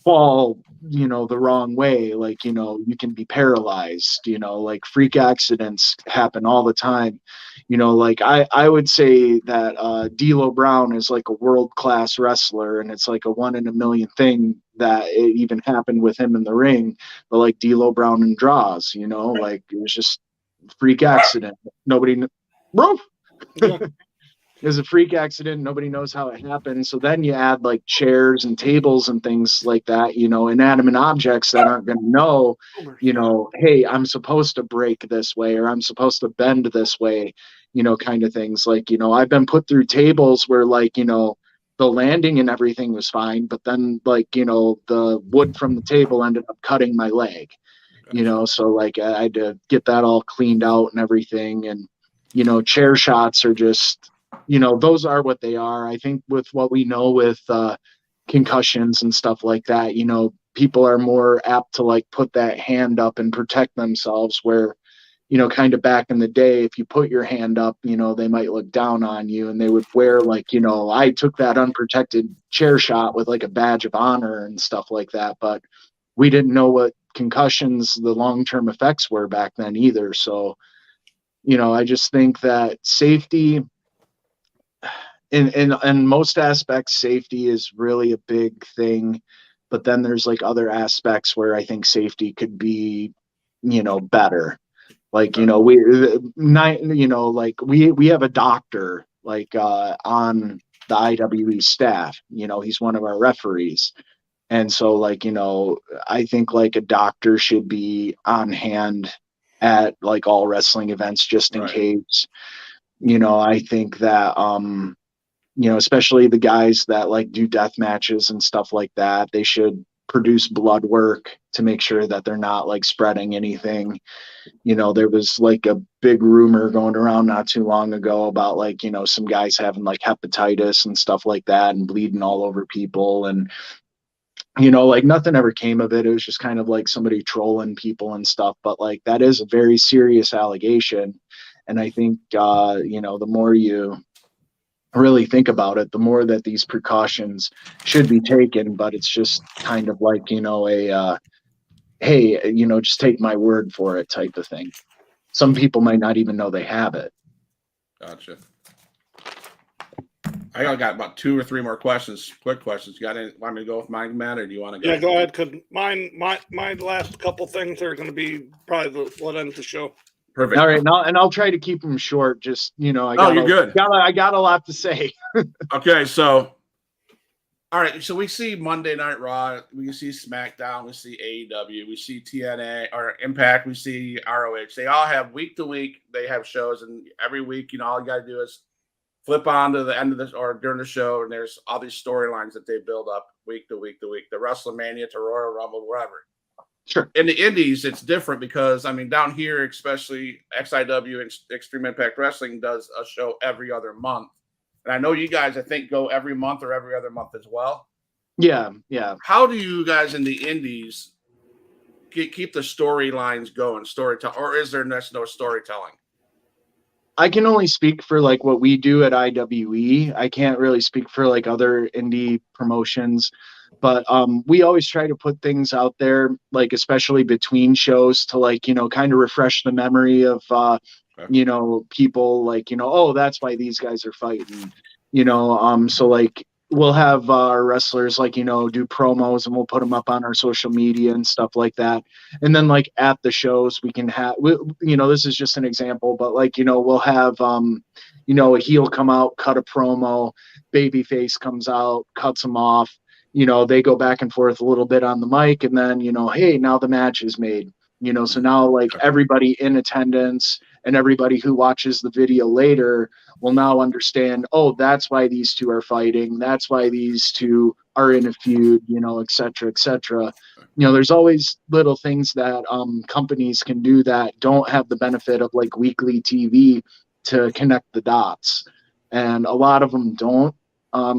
fall, you know, the wrong way, like, you know, you can be paralyzed, you know, like freak accidents happen all the time. You know, like I would say that D'Lo Brown is like a world-class wrestler, and it's like a 1 in a million thing that it even happened with him in the ring. But like D'Lo Brown and draws, you know, like it was just freak accident. Nobody bro yeah. it was a freak accident. Nobody knows how it happened. So then you add like chairs and tables and things like that, you know, inanimate objects that aren't going to know, you know, hey, I'm supposed to break this way, or I'm supposed to bend this way, you know, kind of things. Like, you know, I've been put through tables where like, you know, the landing and everything was fine, but then like, you know, the wood from the table ended up cutting my leg, you know, so like I had to get that all cleaned out and everything. And, you know, chair shots are just, you know, those are what they are. I think with what we know with concussions and stuff like that, you know, people are more apt to like put that hand up and protect themselves, where, you know, kind of back in the day, if you put your hand up, you know, they might look down on you, and they would wear like, you know, I took that unprotected chair shot with like a badge of honor and stuff like that. But we didn't know what concussions, the long-term effects were back then either. So, you know, I just think that safety, in most aspects, safety is really a big thing. But then there's like other aspects where I think safety could be, you know, better. Like, you know, you know, like we have a doctor like on the IWE staff. You know, he's one of our referees. And so like, you know, I think like a doctor should be on hand at like all wrestling events just in case. You know, I think that you know, especially the guys that like do death matches and stuff like that, they should produce blood work to make sure that they're not like spreading anything. You know, there was like a big rumor going around not too long ago about like, you know, some guys having like hepatitis and stuff like that and bleeding all over people. And, you know, like nothing ever came of it. It was just kind of like somebody trolling people and stuff. But like that is a very serious allegation. And I think, you know, the more you really think about it, the more that these precautions should be taken. But it's just kind of like, you know, a hey, you know, just take my word for it type of thing. Some people might not even know they have it. Gotcha. I only got about 2 or 3 more questions, quick questions. You got any, want me to go with mine, Matt, or do you want to go? Yeah, go ahead. Cause my last couple things are going to be probably what ends the show. Perfect. All right, I'll try to keep them short. Just, you know, you're good. I got a lot to say. Okay, so all right, so we see Monday Night Raw, we see SmackDown, we see AEW, we see TNA or Impact, we see ROH. They all have week to week. They have shows, and every week, you know, all you got to do is flip on to the end of this or during the show, and there's all these storylines that they build up week to week to week. The WrestleMania to Royal Rumble, wherever. Sure. In the indies, it's different because, I mean, down here, especially XIW and Extreme Impact Wrestling does a show every other month. And I know you guys, I think, go every month or every other month as well. Yeah. How do you guys in the indies keep the storylines going, storytelling, or is there no storytelling? I can only speak for like what we do at IWE. I can't really speak for like other indie promotions, but we always try to put things out there, like especially between shows, to like, kind of refresh the memory of people, like, oh, that's why these guys are fighting, so like we'll have our wrestlers, like, do promos, and we'll put them up on our social media and stuff like that. And then like at the shows we can have, this is just an example, but like, we'll have a heel come out, cut a promo, babyface comes out, cuts them off, they go back and forth a little bit on the mic, and then, hey, now the match is made, so now like everybody in attendance and everybody who watches the video later will now understand, oh, that's why these two are fighting, that's why these two are in a feud, et cetera, et cetera. There's always little things that companies can do that don't have the benefit of like weekly TV to connect the dots, and a lot of them don't. I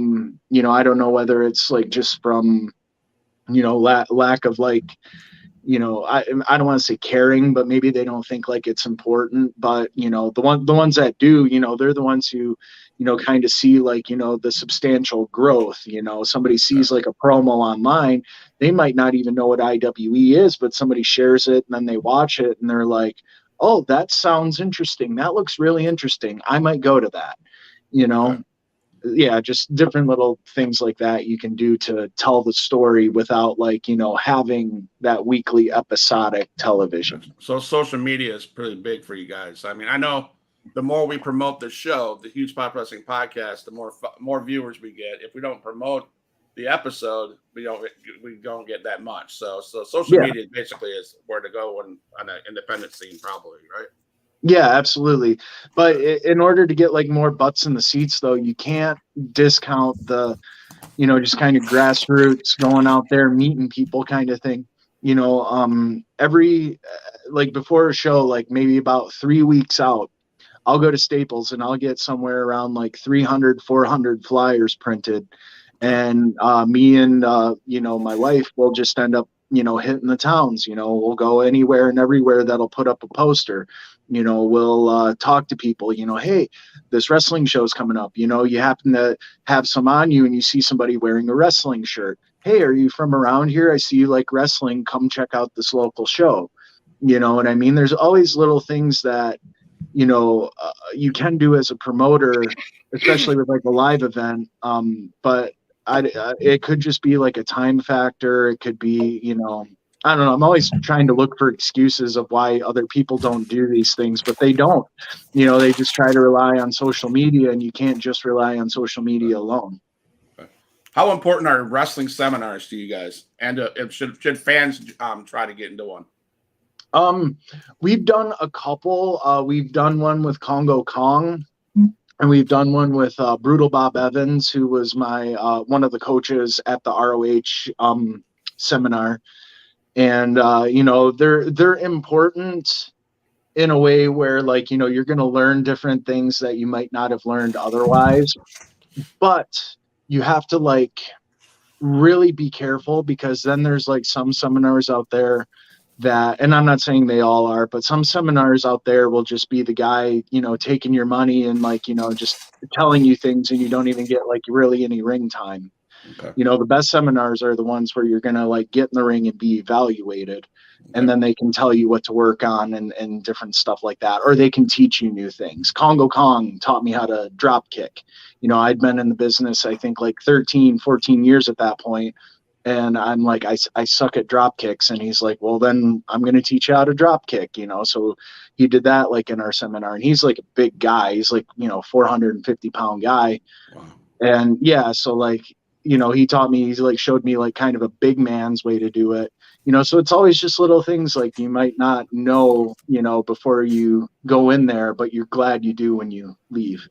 don't know whether it's like just from lack of like, I don't want to say caring, but maybe they don't think like it's important. But the ones that do, they're the ones who kind of see like the substantial growth. Somebody sees like a promo online, they might not even know what IWE is, but somebody shares it and then they watch it and they're like, oh, that sounds interesting, that looks really interesting, I might go to that. Yeah, just different little things like that you can do to tell the story without like, having that weekly episodic television. So social media is pretty big for you guys. I mean, I know the more we promote the show, the Huge Pop Wrestling Podcast, the more viewers we get. If we don't promote the episode, we don't get that much. So social media basically is where to go on an independent scene, probably, right? Yeah, absolutely. But in order to get like more butts in the seats, though, you can't discount the, just kind of grassroots going out there, meeting people kind of thing. Every like before a show, like maybe about 3 weeks out, I'll go to Staples and I'll get somewhere around like 300, 400 flyers printed. And me and, my wife will just end up, hitting the towns. We'll go anywhere and everywhere that'll put up a poster. We'll talk to people, hey, this wrestling show's coming up. You happen to have some on you and you see somebody wearing a wrestling shirt. Hey, are you from around here? I see you like wrestling. Come check out this local show. You know what I mean? There's always little things that, you can do as a promoter, especially with like a live event. But it could just be like a time factor. It could be, I don't know. I'm always trying to look for excuses of why other people don't do these things, but they don't. They just try to rely on social media, and you can't just rely on social media alone. How important are wrestling seminars to you guys? And should fans try to get into one? We've done a couple. We've done one with Congo Kong, and we've done one with Brutal Bob Evans, who was my one of the coaches at the ROH seminar. And they're important in a way where like you're going to learn different things that you might not have learned otherwise. But you have to like really be careful, because then there's like some seminars out there that, and I'm not saying they all are, but some seminars out there will just be the guy, taking your money and like, just telling you things, and you don't even get like really any ring time. Okay. The best seminars are the ones where you're going to like get in the ring and be evaluated, and then they can tell you what to work on and different stuff like that, or they can teach you new things. Congo Kong taught me how to drop kick. I'd been in the business, I think like 13, 14 years at that point. And I'm like, I suck at drop kicks. And he's like, well, then I'm going to teach you how to drop kick, So he did that like in our seminar, and he's like a big guy. He's like, 450-pound guy. Wow. And yeah, so like, he taught me, he's like showed me like kind of a big man's way to do it. So it's always just little things like you might not know, before you go in there, but you're glad you do when you leave.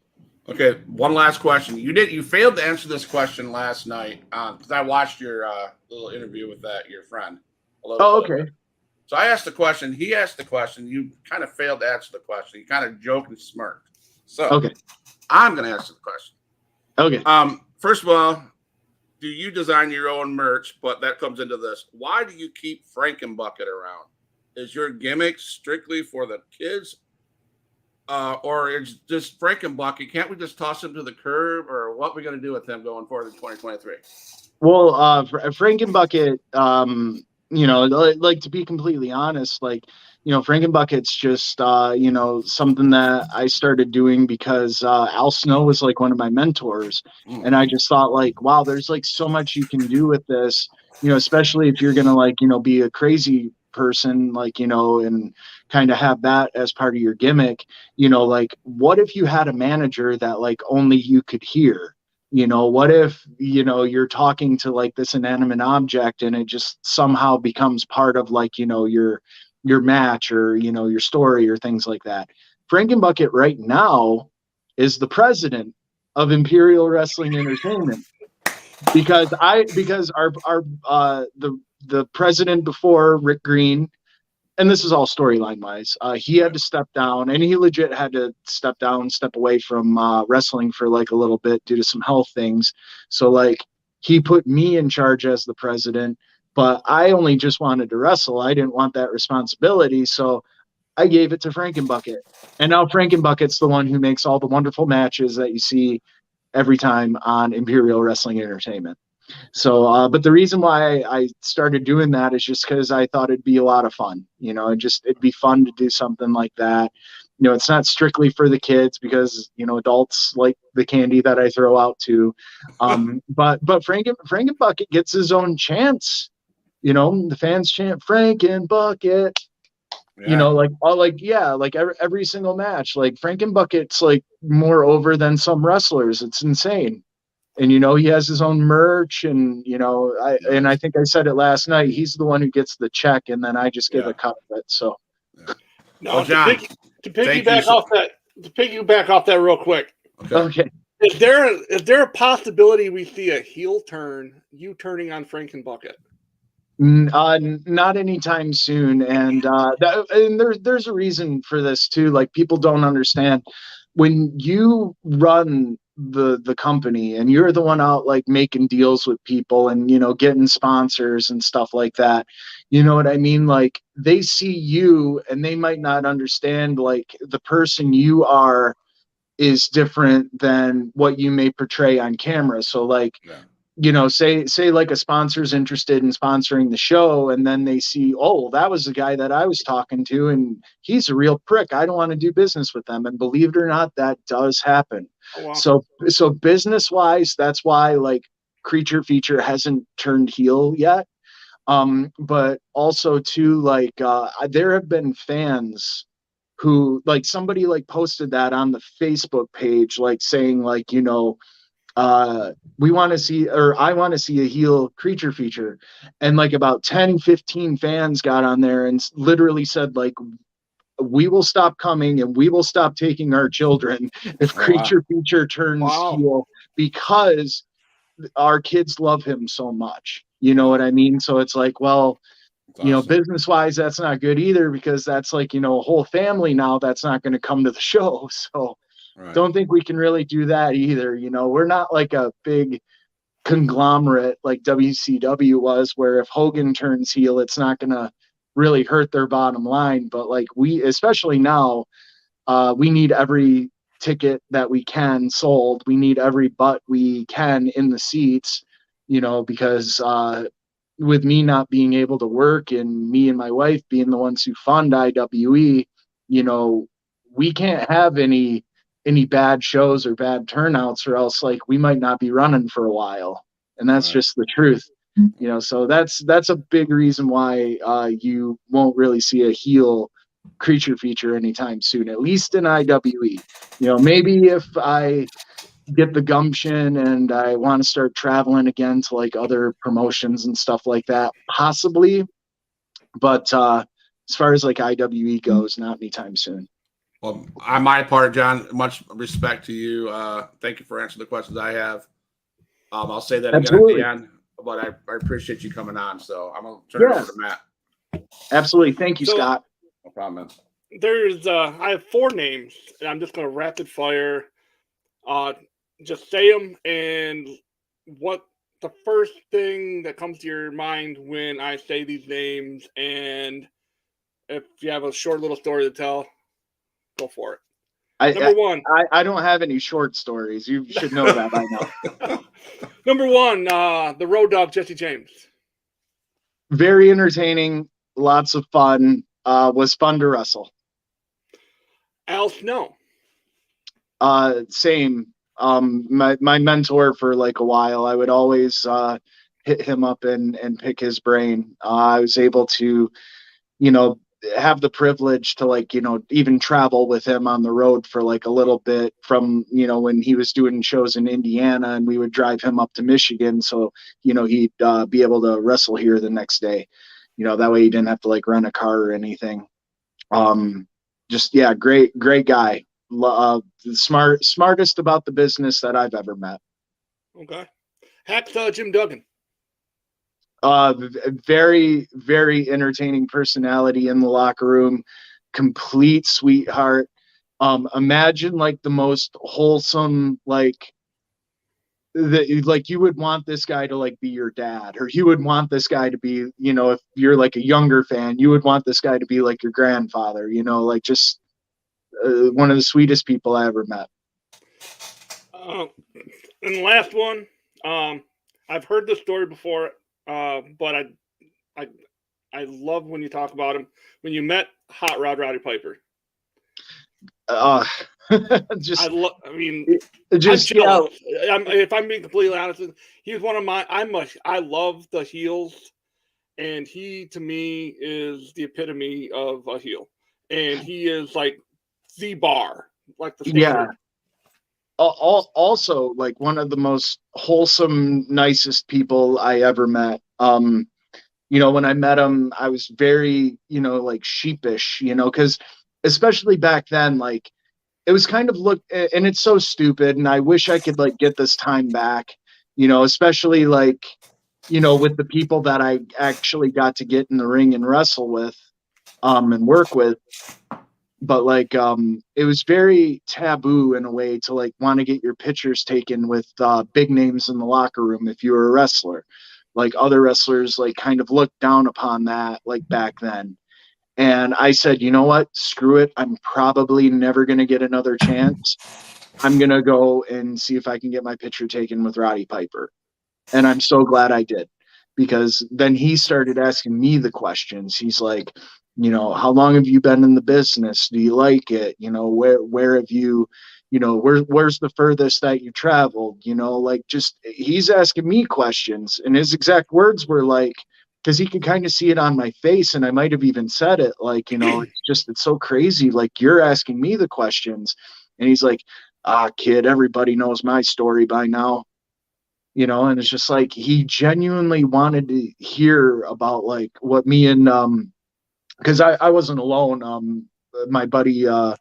Okay, one last question. You failed to answer this question last night because I watched your little interview with your friend. Okay. So I asked the question. He asked the question. You kind of failed to answer the question. You kind of joked and smirked. So okay, I'm going to answer the question. Okay. First of all, do you design your own merch? But that comes into this. Why do you keep Frankenbucket around? Is your gimmick strictly for the kids? or it's just Frankenbucket. Can't we just toss him to the curb, or what are we going to do with him going forward in 2023? Well, Frankenbucket, like to be completely honest, like, Frankenbucket's just, something that I started doing because Al Snow was like one of my mentors. And I just thought like, wow, there's like so much you can do with this, especially if you're going to like, be a crazy person, like, and kind of have that as part of your gimmick, like what if you had a manager that like only you could hear? What if, you're talking to like this inanimate object and it just somehow becomes part of like, your match or, your story or things like that. Frankenbucket right now is the president of Imperial Wrestling Entertainment because the president before, Rick Green, and this is all storyline wise, he had to step down, and he legit had to step away from wrestling for like a little bit due to some health things. So like he put me in charge as the president, but I only just wanted to wrestle. I didn't want that responsibility. So I gave it to Frankenbucket. And now Frankenbucket's the one who makes all the wonderful matches that you see every time on Imperial Wrestling Entertainment. So, but the reason why I started doing that is just because I thought it'd be a lot of fun. It'd be fun to do something like that. It's not strictly for the kids because adults like the candy that I throw out too. But Frankenbucket gets his own chance. The fans chant Frankenbucket. Yeah. Like every single match. Like Frankenbucket's like more over than some wrestlers. It's insane. And he has his own merch, and I think I said it last night. He's the one who gets the check, and then I just get a cut of it. So, no, John, to piggyback off that real quick. Okay. Is there a possibility we see a heel turn, you turning on Frankenbucket? Not anytime soon, and there's a reason for this too. Like people don't understand when you run the company and you're the one out like making deals with people and getting sponsors and stuff like that. You know what I mean? Like they see you and they might not understand like the person you are is different than what you may portray on camera. So like say like a sponsor's interested in sponsoring the show and then they see, oh, that was the guy that I was talking to and he's a real prick. I don't want to do business with them. And believe it or not, that does happen. Oh, wow. So business wise, that's why like Creature Feature hasn't turned heel yet. But also too, like there have been fans who like somebody like posted that on the Facebook page, like saying like, we want to see, or I want to see a heel Creature Feature. And like about 10-15 fans got on there and literally said like, we will stop coming and we will stop taking our children if Creature Feature turns heel because our kids love him so much. You know what I mean? So it's like, well, business wise, that's not good either because that's like, a whole family now that's not going to come to the show. So don't think we can really do that either. We're not like a big conglomerate like WCW was, where if Hogan turns heel, it's not going to really hurt their bottom line. But like we, especially now, we need every ticket that we can sold. We need every butt we can in the seats, because with me not being able to work and me and my wife being the ones who fund IWE, we can't have any bad shows or bad turnouts or else like we might not be running for a while. And that's just the truth. So that's a big reason why you won't really see a heel Creature Feature anytime soon, at least in IWE. Maybe if I get the gumption and I want to start traveling again to like other promotions and stuff like that, possibly. But as far as like IWE goes, not anytime soon. Well, on my part, John, much respect to you. Thank you for answering the questions I have. I'll say that Absolutely. again at the end, but I appreciate you coming on. So I'm going to turn it over to Matt. Absolutely. Thank you, Scott. No problem. I have 4 names, and I'm just going to rapid fire. Just say them, and what the first thing that comes to your mind when I say these names, and if you have a short little story to tell, go for it. Number one. I don't have any short stories. You should know that by now. Number one, the Road Dog, Jesse James. Very entertaining, lots of fun. Was fun to wrestle. Al Snow. Same. My mentor for like a while. I would always hit him up and pick his brain. I was able to, have the privilege to like, even travel with him on the road for like a little bit from, when he was doing shows in Indiana, and we would drive him up to Michigan. So, he'd be able to wrestle here the next day. That way he didn't have to like rent a car or anything. Great guy. Smartest about the business that I've ever met. Okay. Hacksaw Jim Duggan. Very, very entertaining personality in the locker room. Complete sweetheart. Imagine like the most wholesome, like you would want this guy to like be your dad, or you would want this guy to be, if you're like a younger fan, you would want this guy to be like your grandfather, like just one of the sweetest people I ever met. And the last one, I've heard this story before, but I love when you talk about him. When you met Hot Rod Roddy Piper. If I'm being completely honest, he's one of my. I love the heels, and he to me is the epitome of a heel, and he is like the bar, like the standard. Yeah. Also, like one of the most wholesome, nicest people I ever met. When I met him, I was very, like sheepish, because especially back then, like it was kind of and it's so stupid, and I wish I could like get this time back, especially like, with the people that I actually got to get in the ring and wrestle with, and work with. But like, it was very taboo in a way to like want to get your pictures taken with big names in the locker room if you were a wrestler. Like other wrestlers like kind of looked down upon that like back then. And I said, you know what? Screw it. I'm probably never going to get another chance. I'm going to go and see if I can get my picture taken with Roddy Piper. And I'm so glad I did, because then he started asking me the questions. He's like, how long have you been in the business? Do you like it? Where have you, where's the furthest that you traveled? Like just, he's asking me questions, and his exact words were like, because he could kind of see it on my face, and I might have even said it, like, it's so crazy. Like, you're asking me the questions. And he's like, kid, everybody knows my story by now. And it's just like, he genuinely wanted to hear about like what me and, because I wasn't alone. My buddy, well,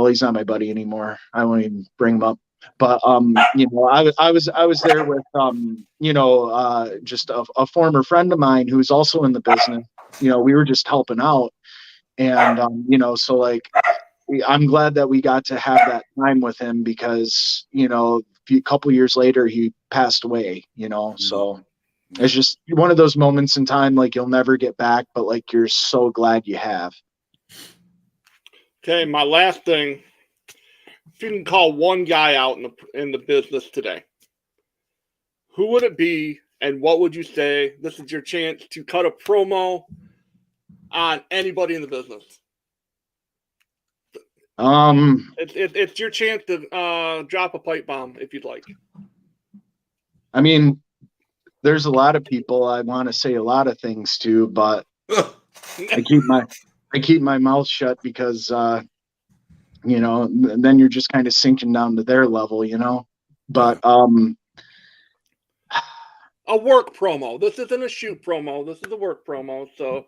he's not my buddy anymore. I won't even bring him up. But I was there with just a former friend of mine who's also in the business. We were just helping out, and so like I'm glad that we got to have that time with him, because a couple years later he passed away. So it's just one of those moments in time like you'll never get back, but like you're so glad you have. Okay, my last thing. If you can call one guy out in the business today, who would it be, and what would you say? This is your chance to cut a promo on anybody in the business. It's your chance to drop a pipe bomb if you'd like. I mean, there's a lot of people I want to say a lot of things to, but I keep my mouth shut because then you're just kind of sinking down to their level, but a work promo. This isn't a shoot promo. This is a work promo. So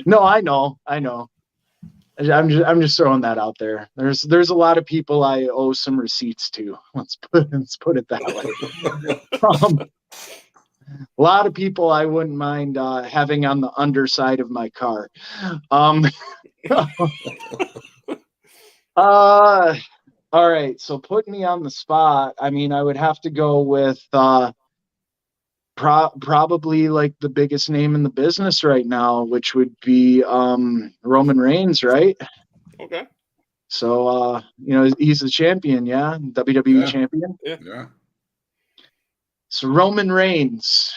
no, I know. I'm just throwing that out there. There's a lot of people I owe some receipts to. Let's put it that way. A lot of people I wouldn't mind having on the underside of my car. All right. So put me on the spot. I mean, I would have to go with probably like the biggest name in the business right now, which would be Roman Reigns, right? Okay. So, he's the champion, yeah? WWE champion. Yeah. So Roman Reigns,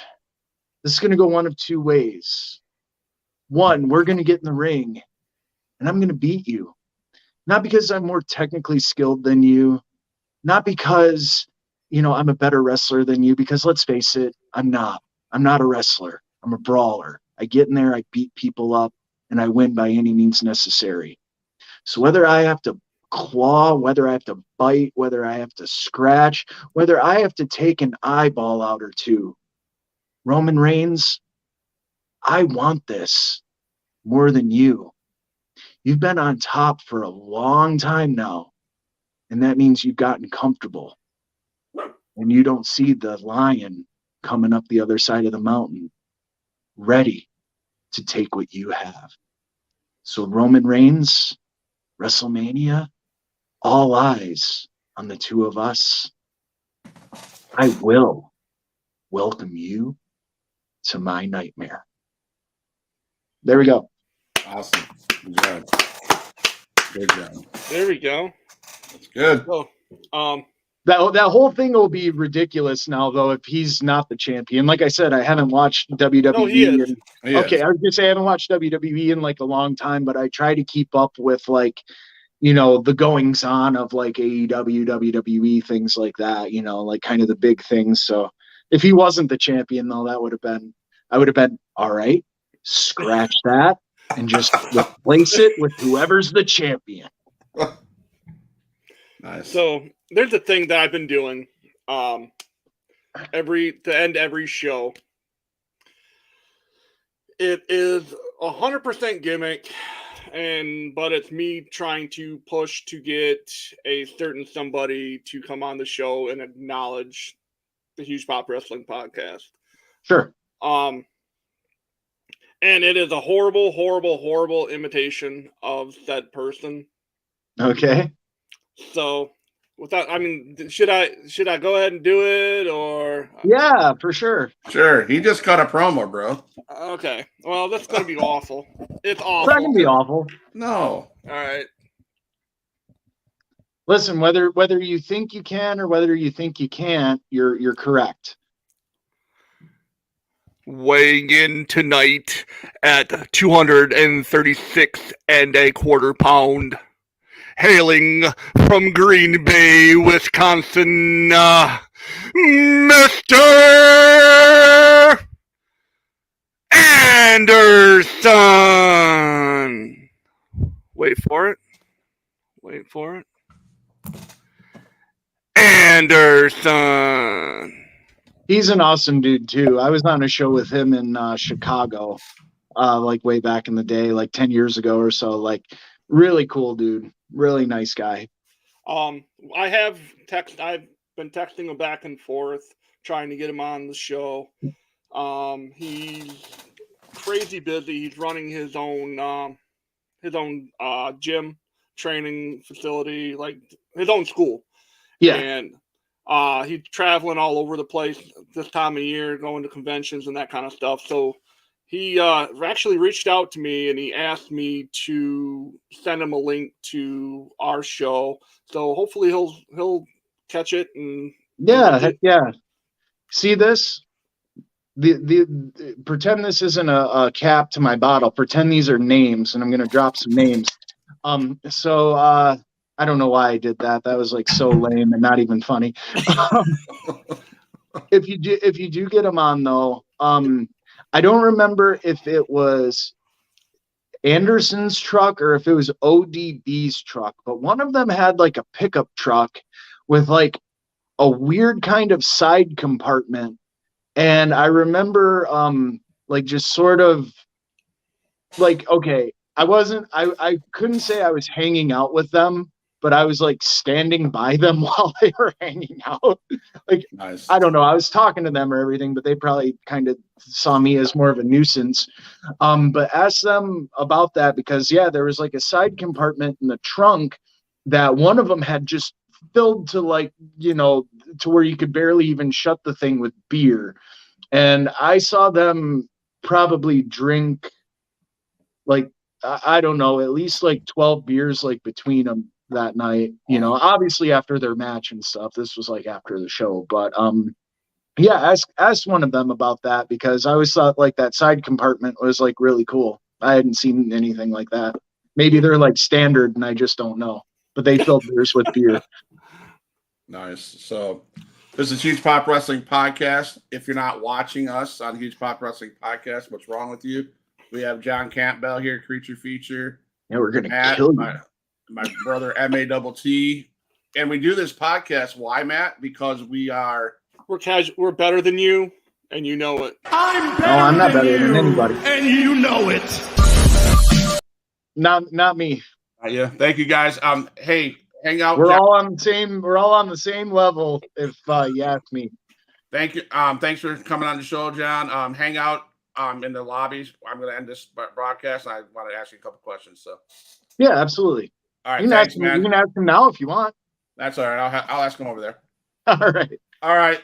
this is going to go one of two ways. One, we're going to get in the ring, and I'm going to beat you. Not because I'm more technically skilled than you, not because, I'm a better wrestler than you, because let's face it, I'm not. I'm not a wrestler. I'm a brawler. I get in there, I beat people up, and I win by any means necessary. So whether I have to claw, whether I have to bite, whether I have to scratch, whether I have to take an eyeball out or two, Roman Reigns, I want this more than you. You've been on top for a long time now, and that means you've gotten comfortable. And you don't see the lion coming up the other side of the mountain, ready to take what you have. So Roman Reigns, WrestleMania, all eyes on the two of us. I will welcome you to my nightmare. There we go. Awesome. Good job. Good job. There we go. That's good. So, That whole thing will be ridiculous now, though, if he's not the champion. Like I said, I haven't watched WWE. No, he is. Okay, I was gonna say I haven't watched WWE in like a long time, but I try to keep up with the goings on of like AEW, WWE, things like that. Like kind of the big things. So if he wasn't the champion, though, I would have been all right. Scratch that and just replace it with whoever's the champion. Nice. So there's a thing that I've been doing to end every show. It is 100% gimmick, but it's me trying to push to get a certain somebody to come on the show and acknowledge the Huge Pop Wrestling Podcast. Sure. And it is a horrible, horrible, horrible imitation of said person. Okay. So, should I go ahead and do it, or? Yeah, for sure. Sure. He just cut a promo, bro. Okay. Well, that's gonna be awful. It's awful. It's not gonna be awful. No. All right. Listen, whether you think you can or whether you think you can't, you're correct. Weighing in tonight at 236 and a quarter pound, hailing from Green Bay, Wisconsin, Mr. Anderson. Wait for it. Anderson. He's an awesome dude too. I was on a show with him in Chicago, like way back in the day, like 10 years ago or so. Like, really cool dude, really nice guy. I've been texting him back and forth, trying to get him on the show. He's crazy busy. He's running his own gym training facility, like his own school. Yeah. And he's traveling all over the place this time of year, going to conventions and that kind of stuff. So he actually reached out to me and he asked me to send him a link to our show. So hopefully he'll catch it and heck yeah. See this? The pretend this isn't a cap to my bottle. Pretend these are names, and I'm gonna drop some names. So I don't know why I did that. That was like so lame and not even funny. If you do get them on though, I don't remember if it was Anderson's truck or if it was ODB's truck, but one of them had like a pickup truck with like a weird kind of side compartment. And I remember like just sort of like, okay, I couldn't say I was hanging out with them, but I was like standing by them while they were hanging out. Like, Nice. I don't know. I was talking to them or everything, but they probably kind of saw me as more of a nuisance. But ask them about that because, yeah, there was like a side compartment in the trunk that one of them had just filled to like, to where you could barely even shut the thing with beer. And I saw them probably drink like, I don't know, at least like 12 beers like between them that night. You know, obviously after their match and stuff. This was like after the show, but yeah, ask one of them about that, because I always thought like that side compartment was like really cool. I hadn't seen anything like that. Maybe they're like standard and I just don't know. But they filled theirs with beer. Nice. So this is Huge Pop Wrestling Podcast. If you're not watching us on Huge Pop Wrestling Podcast, what's wrong with you? We have John Campbell here, Creature Feature. Yeah, we're gonna Matt, kill you. my brother MATT. And we do this podcast. Why, Matt? Because we're casual. We're better than you, and you know it. I'm not better than anybody, and you know it. Not me. Yeah. Thank you, guys. Hey, hang out. We're all on the same level. If you ask me. Thank you. Thanks for coming on the show, John. Hang out in the lobbies. I'm going to end this broadcast. And I want to ask you a couple questions. So. Yeah, absolutely. All right. You can ask him now if you want. That's all right. I'll ask him over there. All right. All right.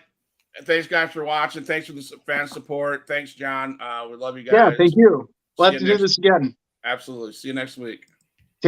Thanks, guys, for watching. Thanks for the fan support. Thanks, John. We love you guys. Yeah, thank you. We'll have to do this again. Absolutely. See you next week.